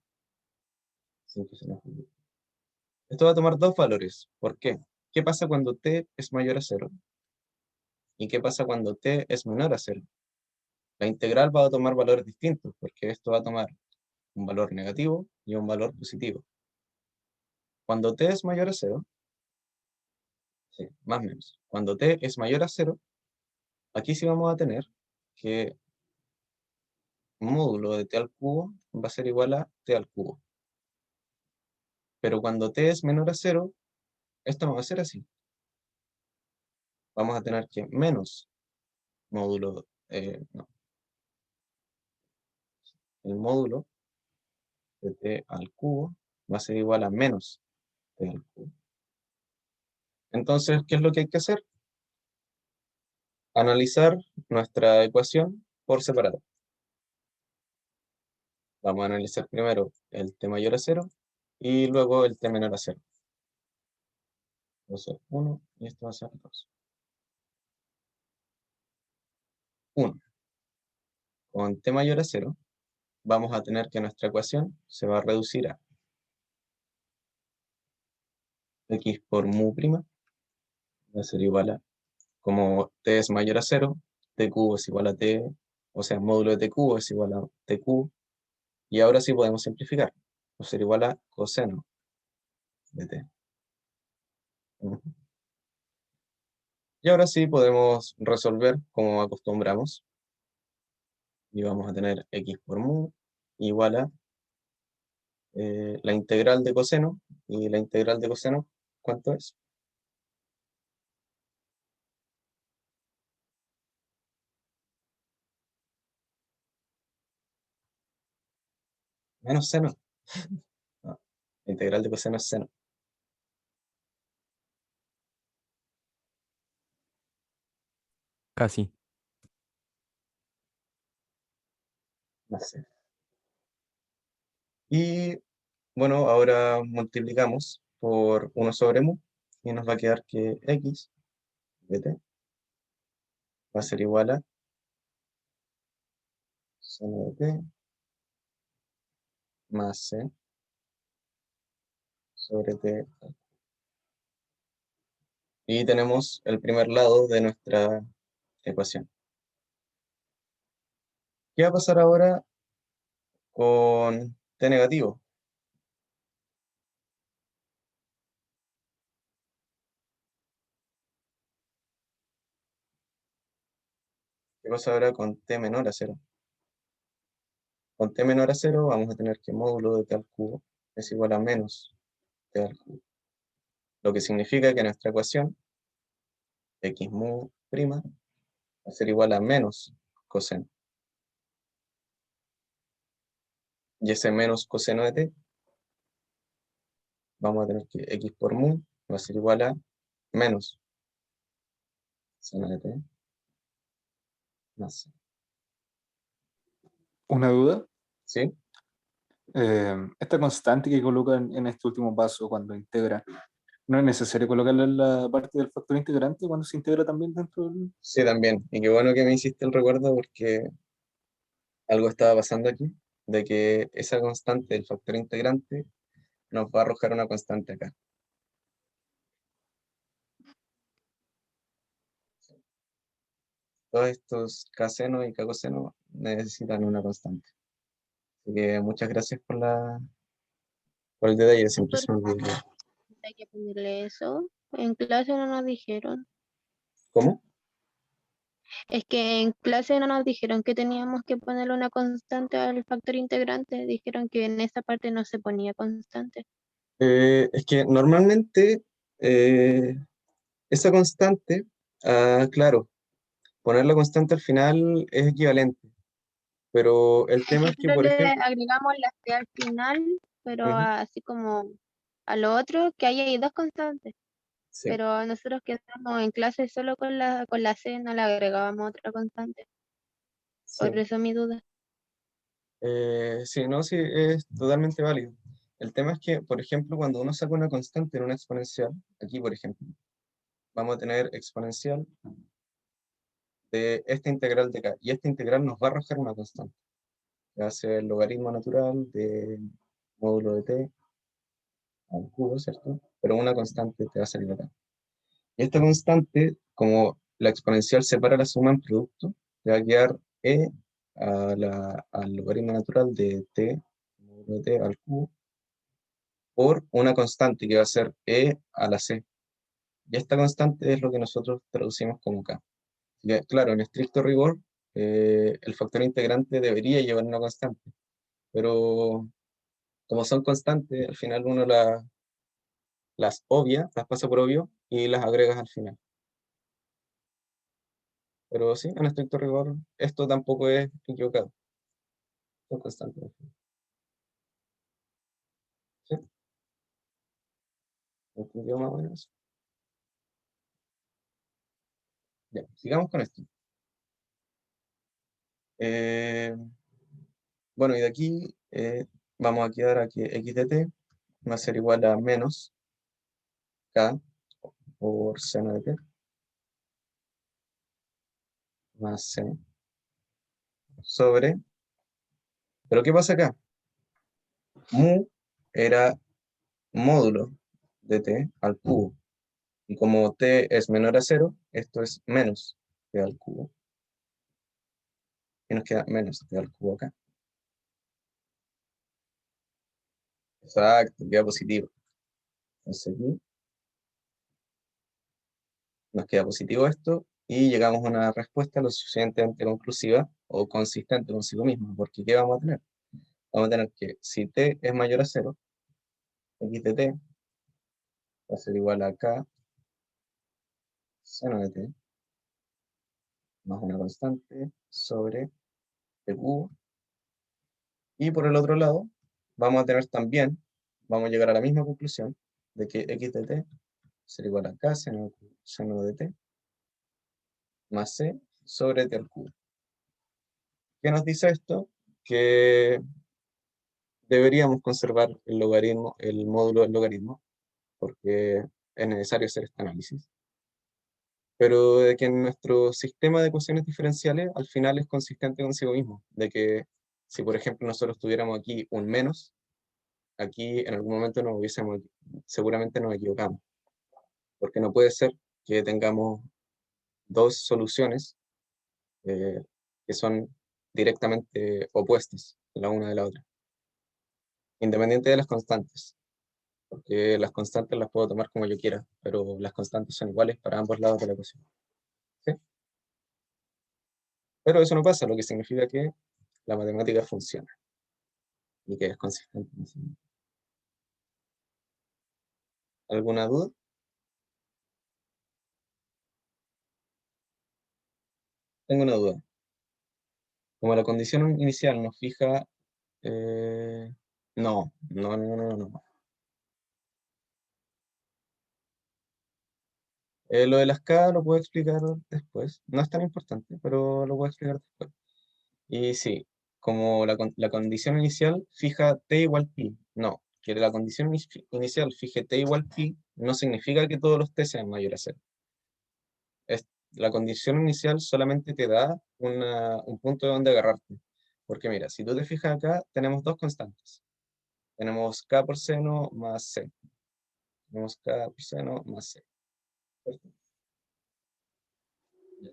Esto va a tomar dos valores. ¿Por qué? ¿Qué pasa cuando t es mayor a 0? ¿Y qué pasa cuando t es menor a 0? La integral va a tomar valores distintos, porque esto va a tomar un valor negativo y un valor positivo. Cuando t es mayor a 0, sí, más o menos. Cuando t es mayor a 0, aquí sí vamos a tener que módulo de t al cubo va a ser igual a t al cubo. Pero cuando t es menor a 0, esto no va a ser así. Vamos a tener que menos módulo, no, el módulo de t al cubo va a ser igual a menos t al cubo. Entonces, ¿qué es lo que hay que hacer? analizar nuestra ecuación por separado. Vamos a analizar primero el t mayor a 0 y luego el t menor a 0. Va a ser 1 y esto va a ser 2. 1. Con t mayor a 0 vamos a tener que nuestra ecuación se va a reducir a x por mu prima, va a ser igual a, como t es mayor a 0, t cubo es igual a t, o sea, módulo de t cubo es igual a t cubo, y ahora sí podemos simplificar, va a ser igual a coseno de t. Ujú. Y ahora sí podemos resolver como acostumbramos, y vamos a tener x por mu igual a la integral de coseno, y la integral de coseno, ¿cuánto es? Menos seno. No, la integral de coseno es seno. Casi. No sé. Y bueno, ahora multiplicamos por 1 sobre mu y nos va a quedar que x de t va a ser igual a seno de t más c sobre t. Y tenemos el primer lado de nuestra ecuación. ¿Qué va a pasar ahora con t negativo? ¿Qué pasa ahora con t menor a 0? Con t menor a 0 vamos a tener que módulo de t al cubo es igual a menos t al cubo. Lo que significa que nuestra ecuación, x mu prima, va a ser igual a menos coseno. Y ese menos coseno de t, vamos a tener que x por mu va a ser igual a menos seno de t más c. Una duda. ¿Sí? Esta constante que colocan en este último paso cuando integra, ¿no es necesario colocarla en la parte del factor integrante cuando se integra también dentro del... Sí, también. Y qué bueno que me hiciste el recuerdo porque algo estaba pasando aquí, de que esa constante del factor integrante nos va a arrojar una constante acá. Todos estos k-seno y k-coseno necesitan una constante. Así que muchas gracias por el detalle, siempre se me olvida. Hay que ponerle eso. En clase no nos dijeron. ¿Cómo? Es que en clase no nos dijeron que teníamos que ponerle una constante al factor integrante. Dijeron que en esa parte no se ponía constante. Es que normalmente eh, esa constante, claro, poner la constante al final es equivalente, pero el tema es que, Nosotros por le ejemplo, agregamos la C al final, pero ujú, así como a lo otro, que hay ahí dos constantes. sí, Pero nosotros que estamos en clase solo con la C no le agregábamos otra constante. Por sí, eso mi duda. sí, no, sí, es totalmente válido. El tema es que, por ejemplo, cuando uno saca una constante en una exponencial, aquí, por ejemplo, vamos a tener exponencial de esta integral de acá, y esta integral nos va a arrojar una constante, que va a ser el logaritmo natural de módulo de t al cubo, ¿cierto? Pero una constante te va a salir acá. Y esta constante, como la exponencial separa la suma en producto, te va a quedar e al logaritmo natural de t, módulo de t al cubo, por una constante que va a ser e a la c. Y esta constante es lo que nosotros traducimos como k. Así que, claro, en estricto rigor, el factor integrante debería llevar una constante, pero como son constantes, al final uno las obvia, las pasa por obvio y las agregas al final. Pero sí, en estricto rigor, esto tampoco es equivocado. Son constantes. ¿Sí? ¿Entendió más o menos? Ya, sigamos con esto. Bueno, y de aquí vamos a quedar a que x de t va a ser igual a menos k por seno de t más c sobre... ¿Pero qué pasa acá? Mu era módulo de t al cubo. Y como t es menor a 0, esto es menos t al cubo. Y nos queda menos t al cubo acá. Exacto, queda positivo. Entonces aquí nos queda positivo esto y llegamos a una respuesta lo suficientemente conclusiva o consistente consigo misma. Porque ¿qué vamos a tener? Vamos a tener que si t es mayor a 0, x de t va a ser igual a k seno de t más una constante sobre t cubo. Y por el otro lado, vamos a tener también, vamos a llegar a la misma conclusión de que x de t será igual a k seno de t más c sobre t al cubo. ¿Qué nos dice esto? Que deberíamos conservar el logaritmo, el módulo del logaritmo, porque es necesario hacer este análisis. Pero de que nuestro sistema de ecuaciones diferenciales al final es consistente consigo mismo. De que si por ejemplo nosotros tuviéramos aquí un menos, aquí en algún momento seguramente nos equivocamos. Porque no puede ser que tengamos dos soluciones que son directamente opuestas la una de la otra, independiente de las constantes, porque las constantes las puedo tomar como yo quiera, pero las constantes son iguales para ambos lados de la ecuación. ¿Sí? Pero eso no pasa, lo que significa que la matemática funciona y que es consistente. ¿Alguna duda? Tengo una duda. Como la condición inicial nos fija... no. Lo de las K lo puedo explicar después. No es tan importante, pero lo puedo explicar después. Y sí, como la condición inicial fija t igual pi. No, que la condición inicial fije t igual pi no significa que todos los t sean mayores a 0. La condición inicial solamente te da un punto de donde agarrarte. Porque mira, si tú te fijas acá, tenemos dos constantes. Tenemos k por seno más c. Tenemos k por seno más c. ¿Cierto?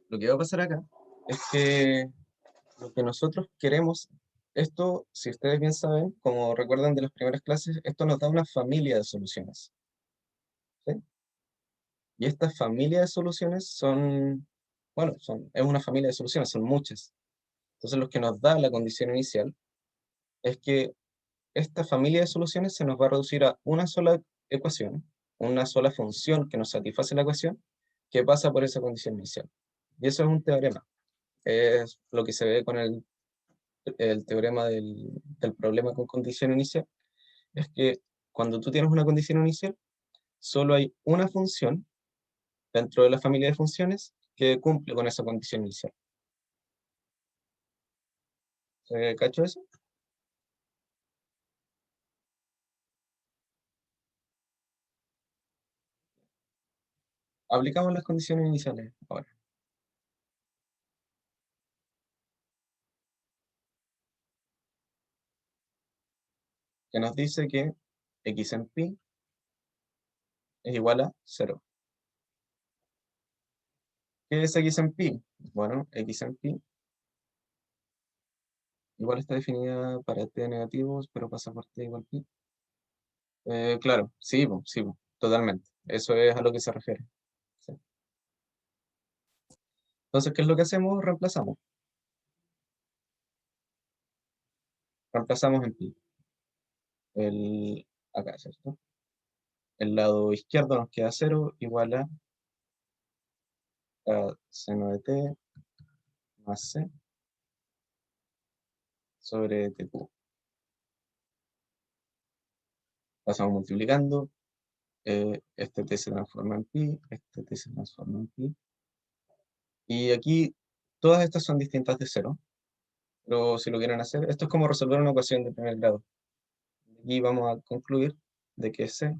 Lo que va a pasar acá es que lo que nosotros queremos, esto, si ustedes bien saben, como recuerdan de las primeras clases, esto nos da una familia de soluciones. ¿Sí? Y esta familia de soluciones bueno, es una familia de soluciones, son muchas. Entonces lo que nos da la condición inicial es que esta familia de soluciones se nos va a reducir a una sola ecuación, una sola función que nos satisface la ecuación, que pasa por esa condición inicial. Y eso es un teorema. Es lo que se ve con el teorema del problema con condición inicial, es que cuando tú tienes una condición inicial, solo hay una función dentro de la familia de funciones que cumple con esa condición inicial. ¿Se cachó eso? Aplicamos las condiciones iniciales ahora. Que nos dice que x en pi es igual a 0. ¿Qué es x en pi? Bueno, x en pi igual está definida para t negativos, pero pasa por t igual pi. Claro, sí, totalmente. Eso es a lo que se refiere. Sí. Entonces, ¿qué es lo que hacemos? Reemplazamos. Reemplazamos en pi. Acá, ¿cierto? El lado izquierdo nos queda 0 igual a seno de t más c sobre t cubo. Pasamos multiplicando. Este t se transforma en pi, este t se transforma en pi. Y aquí todas estas son distintas de 0. Pero si lo quieren hacer, esto es como resolver una ecuación de primer grado. Y vamos a concluir de que C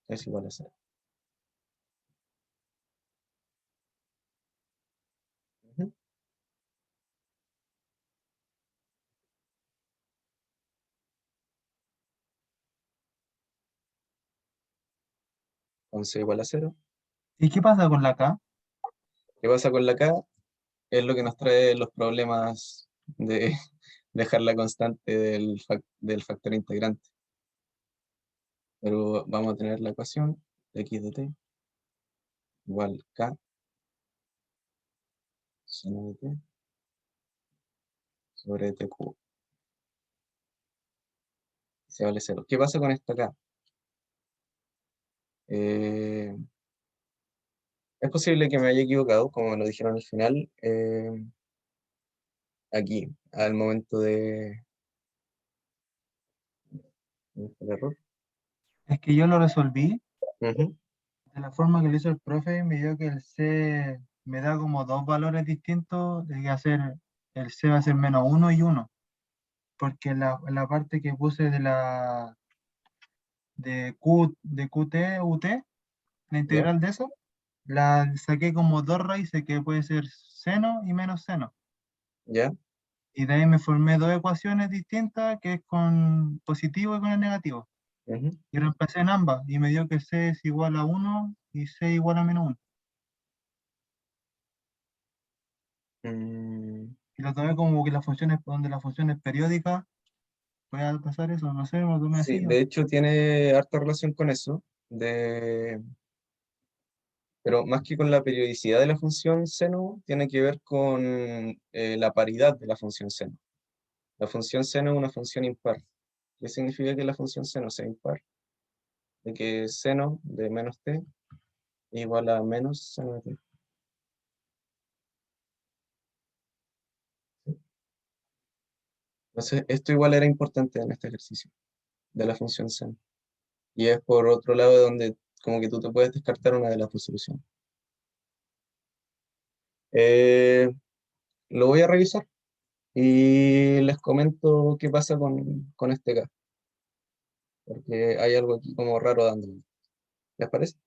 es igual a 0. Ujú. Con C igual a 0. ¿Y qué pasa con la K? ¿Qué pasa con la K? Es lo que nos trae los problemas de dejar la constante del factor integrante. Pero vamos a tener la ecuación de x de t igual K seno de t sobre t cubo. Se vale 0. ¿Qué pasa con esta K? Es posible que me haya equivocado, como me lo dijeron al final, aquí, al momento de... ¿dónde está el error? Es que yo lo resolví Ujú. de la forma que lo hizo el profe, me dio que el C me da como dos valores distintos, de que hacer, el C va a ser -1 y 1, porque la parte que puse de QT, UT, la ¿Ya? integral de eso, la saqué como dos raíces, que puede ser seno y menos seno. ¿Ya? Y de ahí me formé dos ecuaciones distintas, que es con positivo y con el negativo. Ujú. Y reemplacé en ambas, y me dio que C es igual a 1 y C igual a -1. Mm, Y lo tomé como que las funciones, donde la función es periódica, puede pasar eso, no sé, lo tomé sí, así yo. de hecho tiene harta relación con eso, pero más que con la periodicidad de la función seno, tiene que ver con la paridad de la función seno. La función seno es una función impar. ¿Qué significa que la función seno sea impar? De que seno de menos t es igual a menos seno de t. Entonces, esto igual era importante en este ejercicio de la función seno. Y es por otro lado donde como que tú te puedes descartar una de las dos soluciones. Lo voy a revisar y les comento qué pasa con este caso, porque hay algo aquí como raro dándole. ¿Les parece?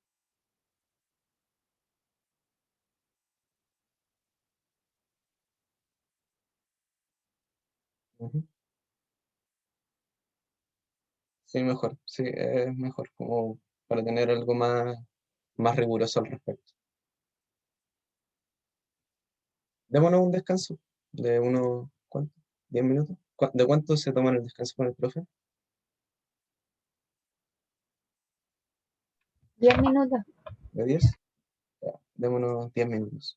Ujú. Sí, mejor, sí, es mejor, como para tener algo más riguroso al respecto. Démonos un descanso de unos, ¿cuánto? ¿10 minutos? ¿De cuánto se toman el descanso con el profe? 10 minutos. ¿De 10? Ya, démonos 10 minutos.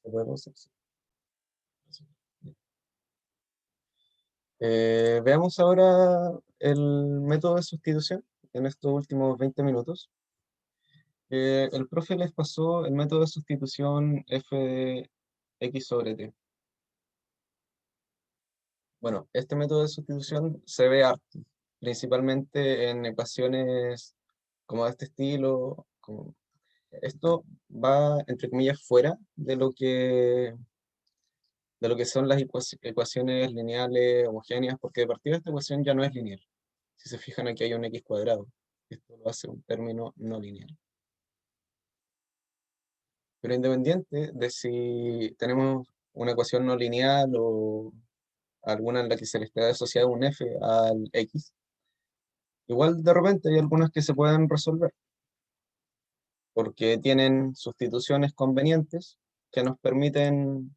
¿Se puede pausar? Sí. Veamos ahora el método de sustitución en estos últimos 20 minutos. El profe les pasó el método de sustitución f de x sobre t. Bueno, este método de sustitución se ve harto, principalmente en ecuaciones como de este estilo. Esto va, entre comillas, fuera de lo que son las ecuaciones lineales homogéneas, porque de partida esta ecuación ya no es lineal. Si se fijan, aquí hay un x cuadrado. Esto lo hace un término no lineal. Pero independiente de si tenemos una ecuación no lineal o alguna en la que se le esté asociado un f al x, igual de repente hay algunas que se pueden resolver, porque tienen sustituciones convenientes que nos permiten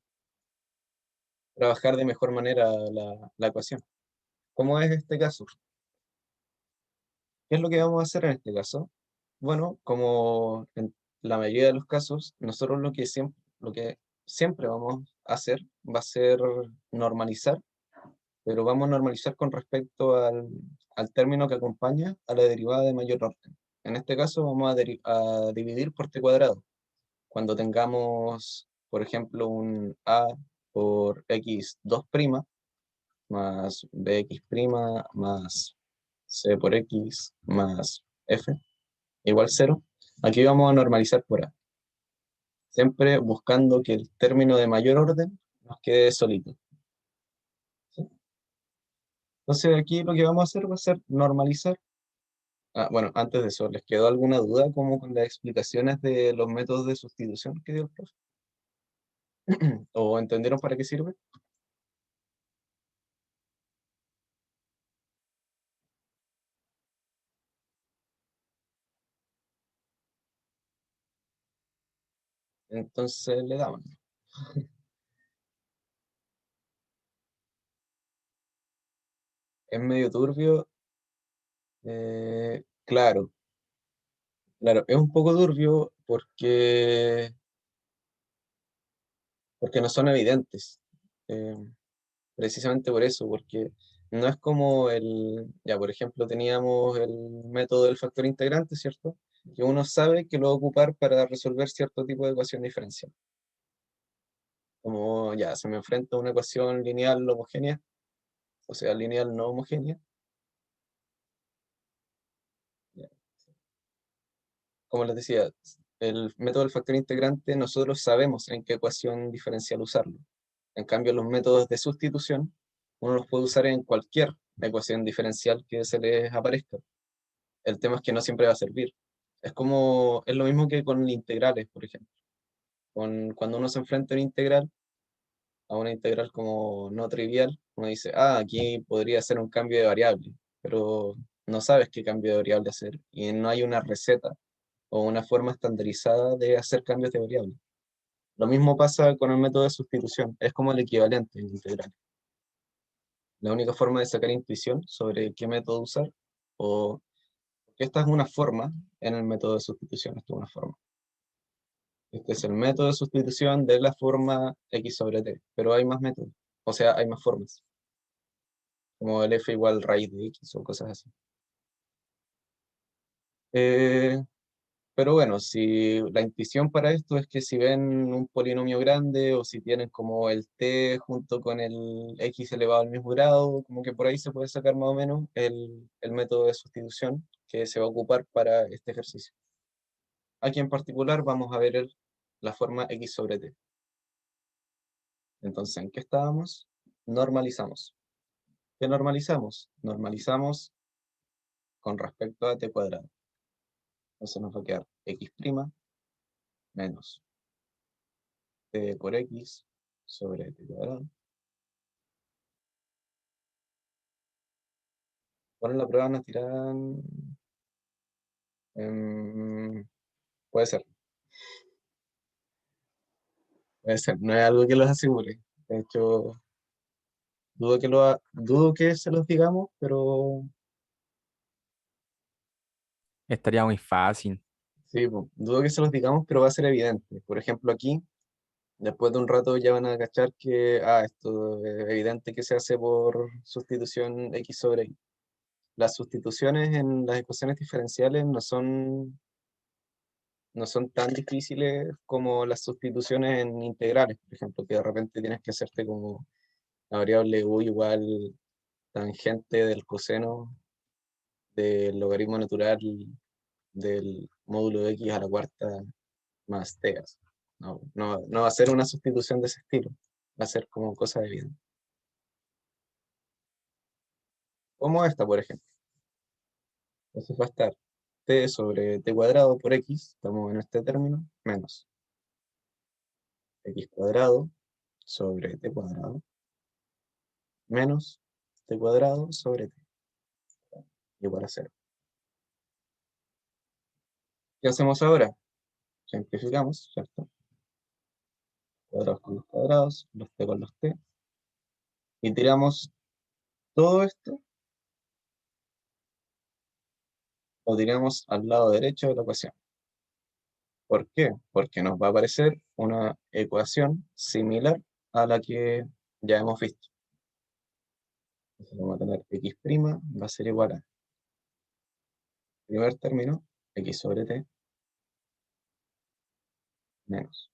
trabajar de mejor manera la ecuación. ¿Cómo es este caso? ¿Qué es lo que vamos a hacer en este caso? Bueno, como en la mayoría de los casos, nosotros lo que siempre vamos a hacer va a ser normalizar, pero vamos a normalizar con respecto al término que acompaña a la derivada de mayor orden. En este caso vamos a dividir por t cuadrado. Cuando tengamos, por ejemplo, un a por x2' más bx' más c por x más f igual 0, aquí vamos a normalizar por a. Siempre buscando que el término de mayor orden nos quede solito. ¿Sí? Entonces aquí lo que vamos a hacer va a ser normalizar. Bueno, antes de eso, ¿les quedó alguna duda como con las explicaciones de los métodos de sustitución que dio el profe? ¿O entendieron para qué sirve? Entonces le damos. Es medio turbio. Claro, claro, es un poco turbio porque no son evidentes. Eh, Precisamente por eso, porque no es como ya por ejemplo teníamos el método del factor integrante, ¿cierto? Que uno sabe que lo va a ocupar para resolver cierto tipo de ecuación diferencial. Como ya se me enfrenta a una ecuación lineal homogénea, o sea, lineal no homogénea. Ya. Como les decía, el método del factor integrante nosotros sabemos en qué ecuación diferencial usarlo. En cambio, los métodos de sustitución, uno los puede usar en cualquier ecuación diferencial que se les aparezca. El tema es que no siempre va a servir. Es lo mismo que con integrales, por ejemplo. Cuando uno se enfrenta a una integral como no trivial, uno dice, aquí podría ser un cambio de variable, pero no sabes qué cambio de variable hacer y no hay una receta o una forma estandarizada de hacer cambios de variable. Lo mismo pasa con el método de sustitución, es como el equivalente en integral. La única forma de sacar intuición sobre qué método usar, o que esta es una forma en el método de sustitución, esto es una forma. Este es el método de sustitución de la forma x sobre t, pero hay más métodos, o sea, hay más formas, como el f igual raíz de x o cosas así. Pero bueno, si la intuición para esto es que si ven un polinomio grande o si tienen como el t junto con el x elevado al mismo grado, como que por ahí se puede sacar más o menos el método de sustitución que se va a ocupar para este ejercicio. Aquí en particular vamos a ver la forma x sobre t. Entonces, ¿en qué estábamos? Normalizamos. ¿Qué normalizamos? Normalizamos con respecto a t cuadrado. Entonces nos va a quedar x' menos t por x sobre t cuadrado. Bueno, en la prueba nos tirarán... puede ser. Puede ser. No es algo que los asegure. De hecho, dudo que se los digamos, pero Estaría muy fácil. sí, dudo que se los digamos, pero va a ser evidente. Por ejemplo, aquí, después de un rato ya van a cachar que, esto es evidente que se hace por sustitución x sobre y. Las sustituciones en las ecuaciones diferenciales no son tan difíciles como las sustituciones en integrales, por ejemplo, que de repente tienes que hacerte como la variable u igual tangente del coseno del logaritmo natural del módulo de x a la cuarta más t. No va a ser una sustitución de ese estilo, va a ser como cosa evidente. Como esta, por ejemplo. Entonces va a estar t sobre t cuadrado por x, estamos en este término, menos x cuadrado sobre t cuadrado, menos t cuadrado sobre t, igual a 0. ¿Qué hacemos ahora? Simplificamos, ¿cierto? Cuadrados con los cuadrados, los t con los t, y tiramos todo esto, lo tiramos al lado derecho de la ecuación. ¿Por qué? Porque nos va a aparecer una ecuación similar a la que ya hemos visto. Entonces vamos a tener x' va a ser igual a primer término, x sobre t, menos.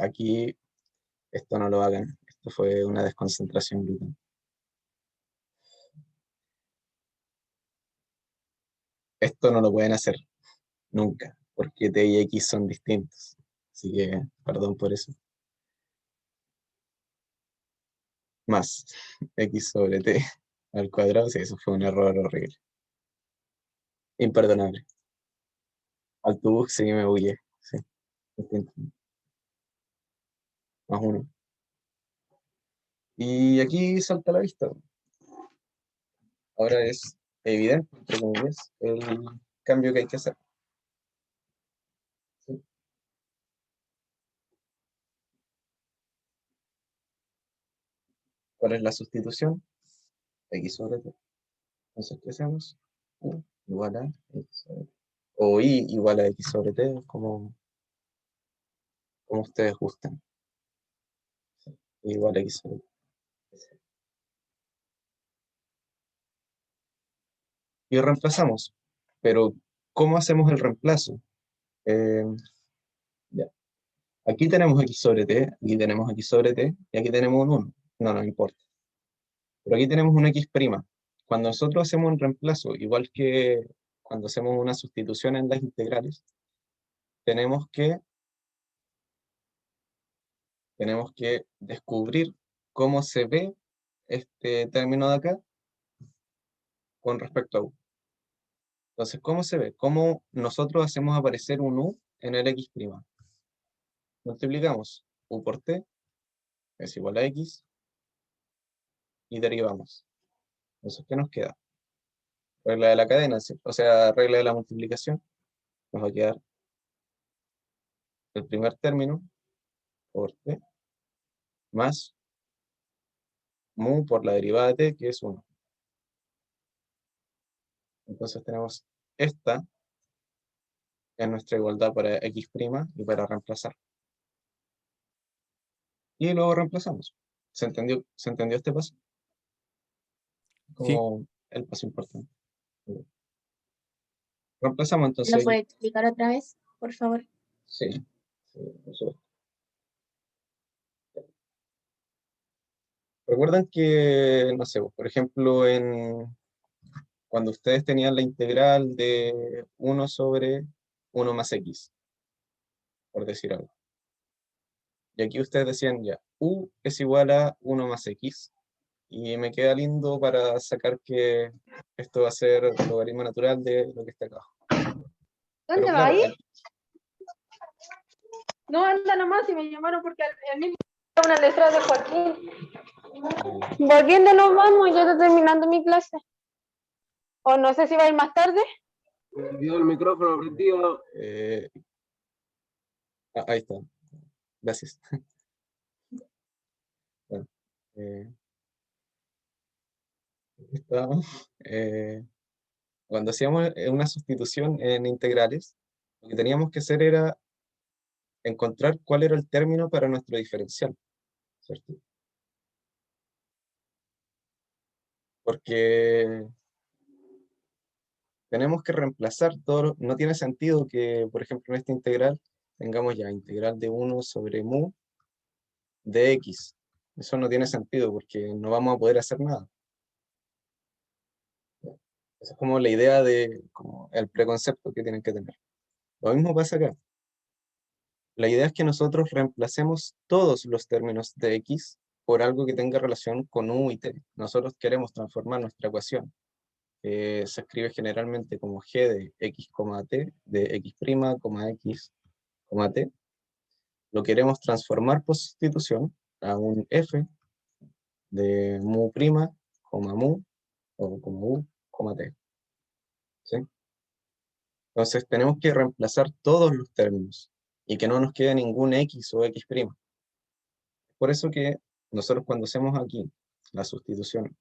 Aquí esto no lo hagan, esto fue una desconcentración brutal. esto no lo pueden hacer nunca, porque t y x son distintos. Así que, perdón por eso. Más x sobre t al cuadrado, sí, eso fue un error horrible. Imperdonable. Altubus, sí, me bugué. Sí, distinto. Más uno. Y aquí salta a la vista. Ahora es evidente, entre comillas, el cambio que hay que hacer. ¿Sí? ¿Cuál es la sustitución? X sobre t. Entonces, ¿qué hacemos? U igual a x sobre t. O y igual a x sobre t, como ustedes gusten. Sí, igual a x sobre t. Y reemplazamos. Pero, ¿cómo hacemos el reemplazo? Ya. Aquí tenemos x sobre t, aquí tenemos x sobre t, y aquí tenemos un 1. No importa. Pero aquí tenemos un x'. Cuando nosotros hacemos un reemplazo, igual que cuando hacemos una sustitución en las integrales, tenemos que descubrir cómo se ve este término de acá con respecto a u. Entonces, ¿cómo se ve? ¿Cómo nosotros hacemos aparecer un u en el x'? Multiplicamos u por t es igual a x y derivamos. Entonces, ¿qué nos queda? Regla de la cadena, ¿sí? O sea, regla de la multiplicación. Nos va a quedar el primer término por t más mu por la derivada de t, que es 1. Entonces tenemos esta en nuestra igualdad para x' y para reemplazar. Y luego reemplazamos. ¿Se entendió este paso? Como el paso importante. Reemplazamos ¿Lo entonces. puede explicar otra vez, por favor? Sí, por supuesto. Recuerdan que, no sé, por ejemplo, cuando ustedes tenían la integral de 1 sobre 1 más x, por decir algo. Y aquí ustedes decían ya, u es igual a 1 más x. Y me queda lindo para sacar que esto va a ser el logaritmo natural de lo que está acá abajo. Pero ¿Dónde va claro, ahí? No, anda nomás y me llamaron porque el mismo una letra de Joaquín. Volviendo nos vamos, ya está terminando mi clase. O no sé si va a ir más tarde. Olvidó el micrófono prendido. Ahí está. Gracias. Bueno, estábamos, cuando hacíamos una sustitución en integrales, lo que teníamos que hacer era encontrar cuál era el término para nuestro diferencial, ¿cierto? Porque tenemos que reemplazar todo, no tiene sentido que, por ejemplo, en esta integral tengamos ya integral de 1 sobre mu de x. Eso no tiene sentido porque no vamos a poder hacer nada. Esa es como la idea de, como el preconcepto que tienen que tener. Lo mismo pasa acá. La idea es que nosotros reemplacemos todos los términos de x por algo que tenga relación con u y t. Nosotros queremos transformar nuestra ecuación, que se escribe generalmente como g de x, t, de x', x, t. Lo queremos transformar por sustitución a un f de mu', mu, o como u, t. ¿Sí? Entonces tenemos que reemplazar todos los términos y que no nos quede ningún x o x'. Por eso que nosotros cuando hacemos aquí la sustitución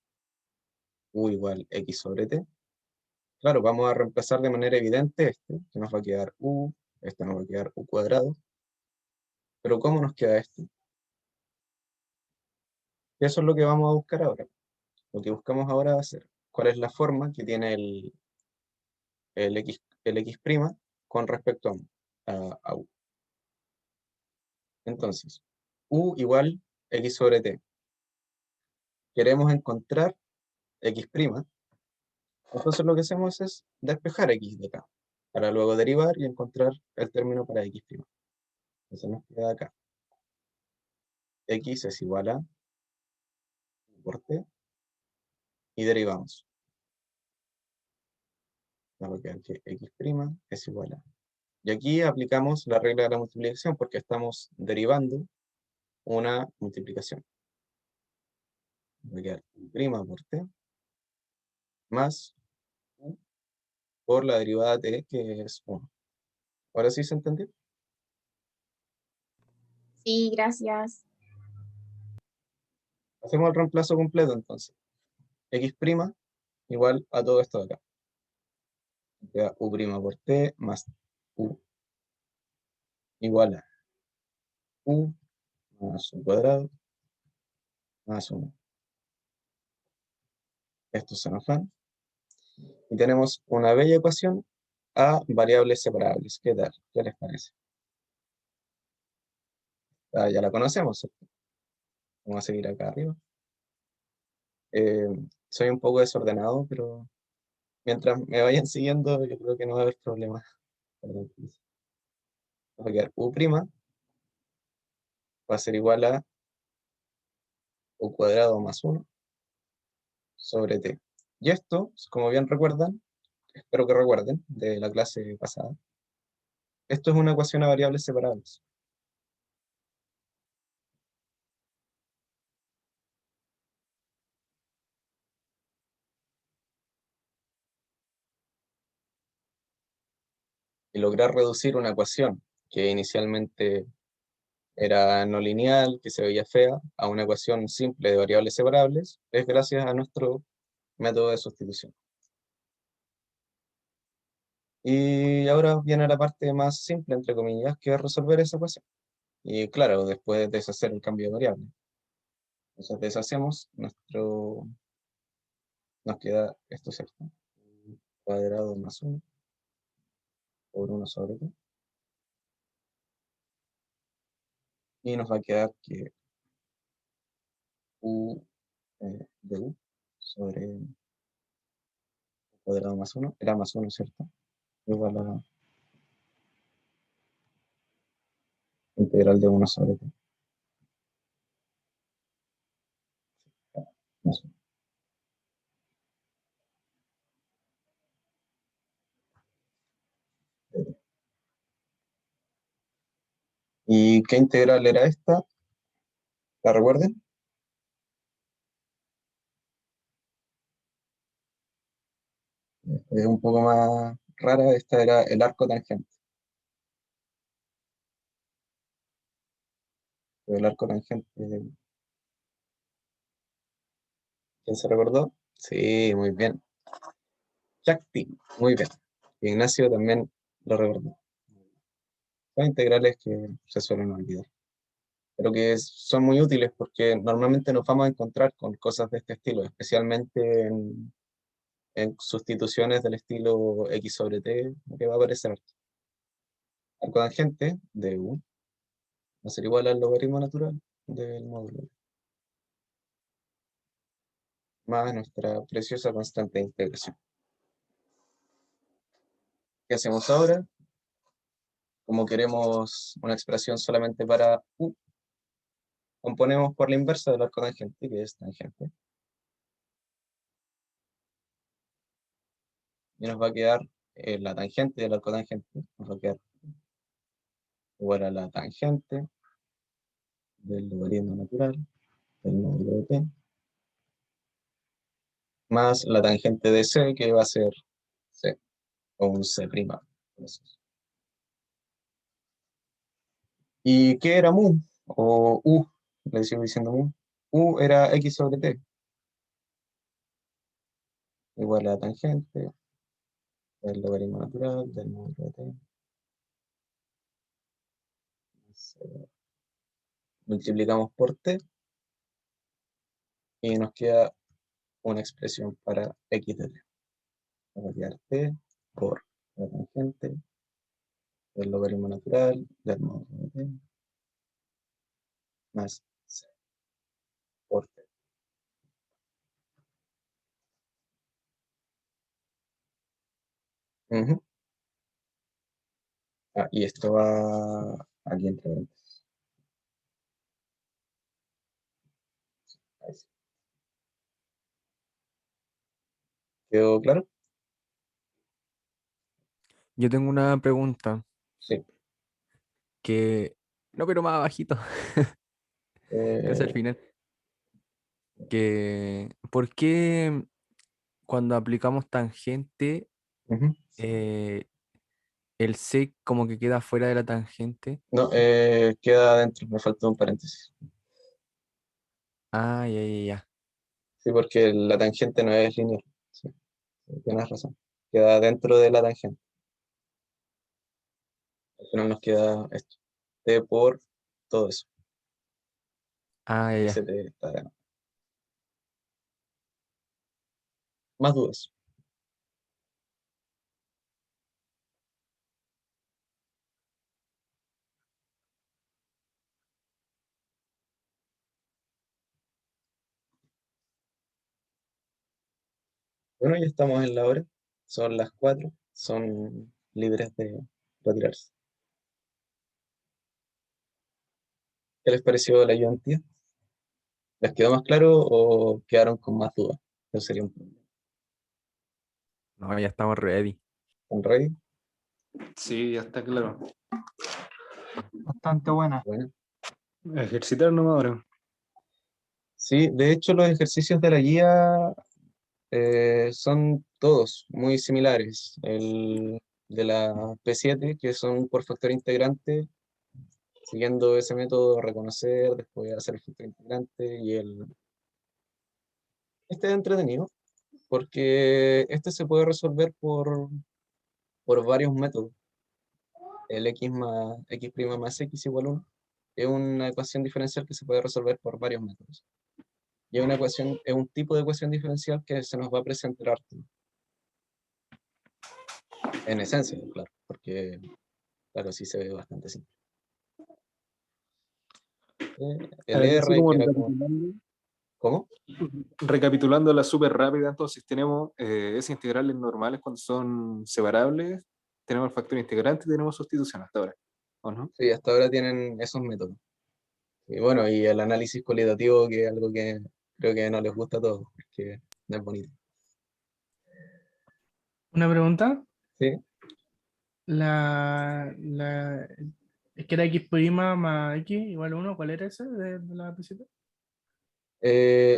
u igual x sobre t, claro, vamos a reemplazar de manera evidente este, que nos va a quedar u, este nos va a quedar u cuadrado. Pero ¿cómo nos queda esto? Eso es lo que vamos a buscar ahora. Lo que buscamos ahora va a ser cuál es la forma que tiene el x' con respecto a u. Entonces, u igual x sobre t. Queremos encontrar x' Entonces lo que hacemos es despejar x de acá, para luego derivar y encontrar el término para x'. Entonces nos queda acá. X es igual a u por t, y derivamos. Nos va a quedar que x' es igual a. Y aquí aplicamos la regla de la multiplicación porque estamos derivando una multiplicación. Va a quedar u' por t más u por la derivada t, que es 1. ¿Ahora sí se entendió? Sí, gracias. Hacemos el reemplazo completo entonces. X' igual a todo esto de acá. Queda u' por t más u igual a u más u cuadrado más 1. Estos se nos van. Y tenemos una bella ecuación a variables separables. ¿Qué tal? ¿Qué les parece? Ya la conocemos, ¿cierto? Vamos a seguir acá arriba. Soy un poco desordenado, pero mientras me vayan siguiendo, yo creo que no va a haber problemas. Perdón. Va a quedar u' va a ser igual a u cuadrado más 1 sobre t. Y esto, como bien recuerdan, espero que recuerden de la clase pasada, esto es una ecuación a variables separables. Y lograr reducir una ecuación que inicialmente era no lineal, que se veía fea, a una ecuación simple de variables separables, es gracias a nuestro método de sustitución. Y ahora viene la parte más simple, entre comillas, que es resolver esa ecuación. Y claro, después deshacer el cambio de variable. Entonces deshacemos nuestro... Nos queda esto, ¿cierto? Cuadrado más 1 por 1 sobre t. Y nos va a quedar que u de u sobre cuadrado más 1, era más 1, ¿cierto? Igual a integral de 1 sobre t. Más 1. ¿Y qué integral era esta? ¿La recuerden? Es un poco más rara, esta era el arco tangente. El arco tangente, ¿quién se recordó? Sí, muy bien. Shakti, muy bien. Ignacio también lo recordó. Son integrales que se suelen olvidar, pero que son muy útiles porque normalmente nos vamos a encontrar con cosas de este estilo, especialmente en sustituciones del estilo x sobre t, que va a aparecer. Arco tangente de u va a ser igual al logaritmo natural del módulo, más nuestra preciosa constante de integración. ¿Qué hacemos ahora? Como queremos una expresión solamente para u, componemos por la inversa del arco tangente, que es tangente. Y nos va a quedar la tangente del arco tangente, nos va a quedar igual a la tangente del logaritmo natural del módulo de t, más la tangente de c, que va a ser c, o un c'. ¿Y qué era mu? O u, le sigo diciendo mu. U era x sobre t, igual a la tangente del logaritmo natural del módulo de t. Multiplicamos por t y nos queda una expresión para x de t. Va a quedar t por la tangente del logaritmo natural del módulo de t más c por t. Ujú. Ah, y esto va aquí entre paréntesis. Ahí sí. ¿Quedó claro? Yo tengo una pregunta Sí. que, no, pero más bajito, casi al Eh, final. ¿Por qué cuando aplicamos tangente, ujú. el sec como que queda fuera de la tangente? No, queda adentro, me faltó un paréntesis. Ah, ya, ya, ya. Sí, porque la tangente no es lineal. Sí, tienes razón. Queda dentro de la tangente. Al final nos queda esto. T por todo eso. Ah, ya, Ese ya. T está de nuevo. Más dudas. Bueno, ya estamos en la hora. Son las 4. Son libres de retirarse. ¿Qué les pareció la ayudantía? ¿Les quedó más claro o quedaron con más dudas? Eso sería un problema. No, ya estamos ready. ¿Están ready? Sí, ya está claro. Bastante buena. Bueno. A ejercitar nomás ahora. Sí, de hecho los ejercicios de la guía son todos muy similares. El de la P7, que son por factor integrante, siguiendo ese método, reconocer, después hacer el factor integrante y el... Este es entretenido, porque este se puede resolver por varios métodos. El x' más x igual 1 es una ecuación diferencial que se puede resolver por varios métodos. Y es una ecuación, es un tipo de ecuación diferencial que se nos va a presentar harto. En esencia, claro, porque claro, sí se ve bastante simple. El Así R, como que era como... recapitulando, ¿Cómo? recapitulándola súper rápida, entonces tenemos esas integrales normales cuando son separables, tenemos el factor integrante y tenemos sustitución hasta ahora, ¿o no? Sí, hasta ahora tienen esos métodos. Y bueno, y el análisis cualitativo, que es algo que creo que no les gusta a todos, porque no es bonito. Una pregunta. ¿Sí? La, es que era x prima más x igual a 1. ¿Cuál era ese de la P7?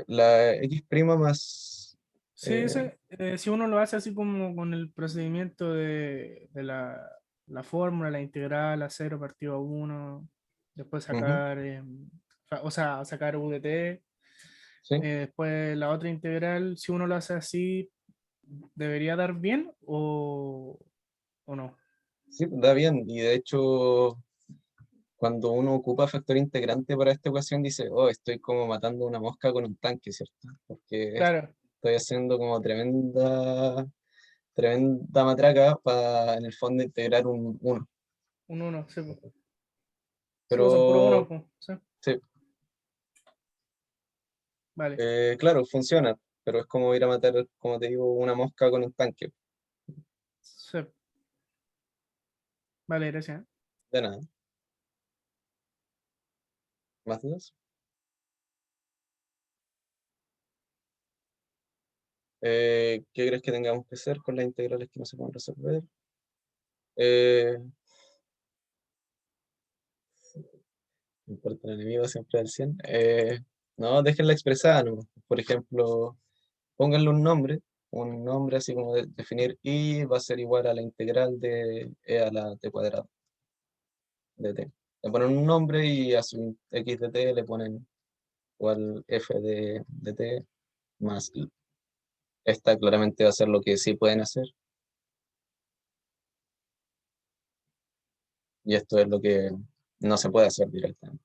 La x' más... Sí, ese, si uno lo hace así como con el procedimiento de la fórmula, la integral a 0 partido a 1, después ujú, sacar, o sea, sacar u de t, sí, después la otra integral, si uno lo hace así, ¿debería dar bien o no? sí, da bien. Y de hecho, cuando uno ocupa factor integrante para esta ecuación, dice, oh, estoy como matando una mosca con un tanque, ¿cierto? Porque Claro, estoy haciendo como tremenda matraca para en el fondo integrar un 1. un 1, sí, pues. Sí, pues son puro 1, Pero pues. Sí, sí, vale. claro, funciona, pero es como ir a matar, como te digo, una mosca con un tanque. Sí, vale, gracias. De nada. ¿Más dudas? ¿Qué crees que tengamos que hacer con las integrales que no se pueden resolver? Eh, no importa el enemigo, siempre al 100. No, déjenla expresada, ¿no? Por ejemplo, pónganle un nombre así como definir y va a ser igual a la integral de e a la t cuadrada de t. Le ponen un nombre y a su x de t le ponen igual f de t más i. Esta claramente va a ser lo que sí pueden hacer. Y esto es lo que no se puede hacer directamente.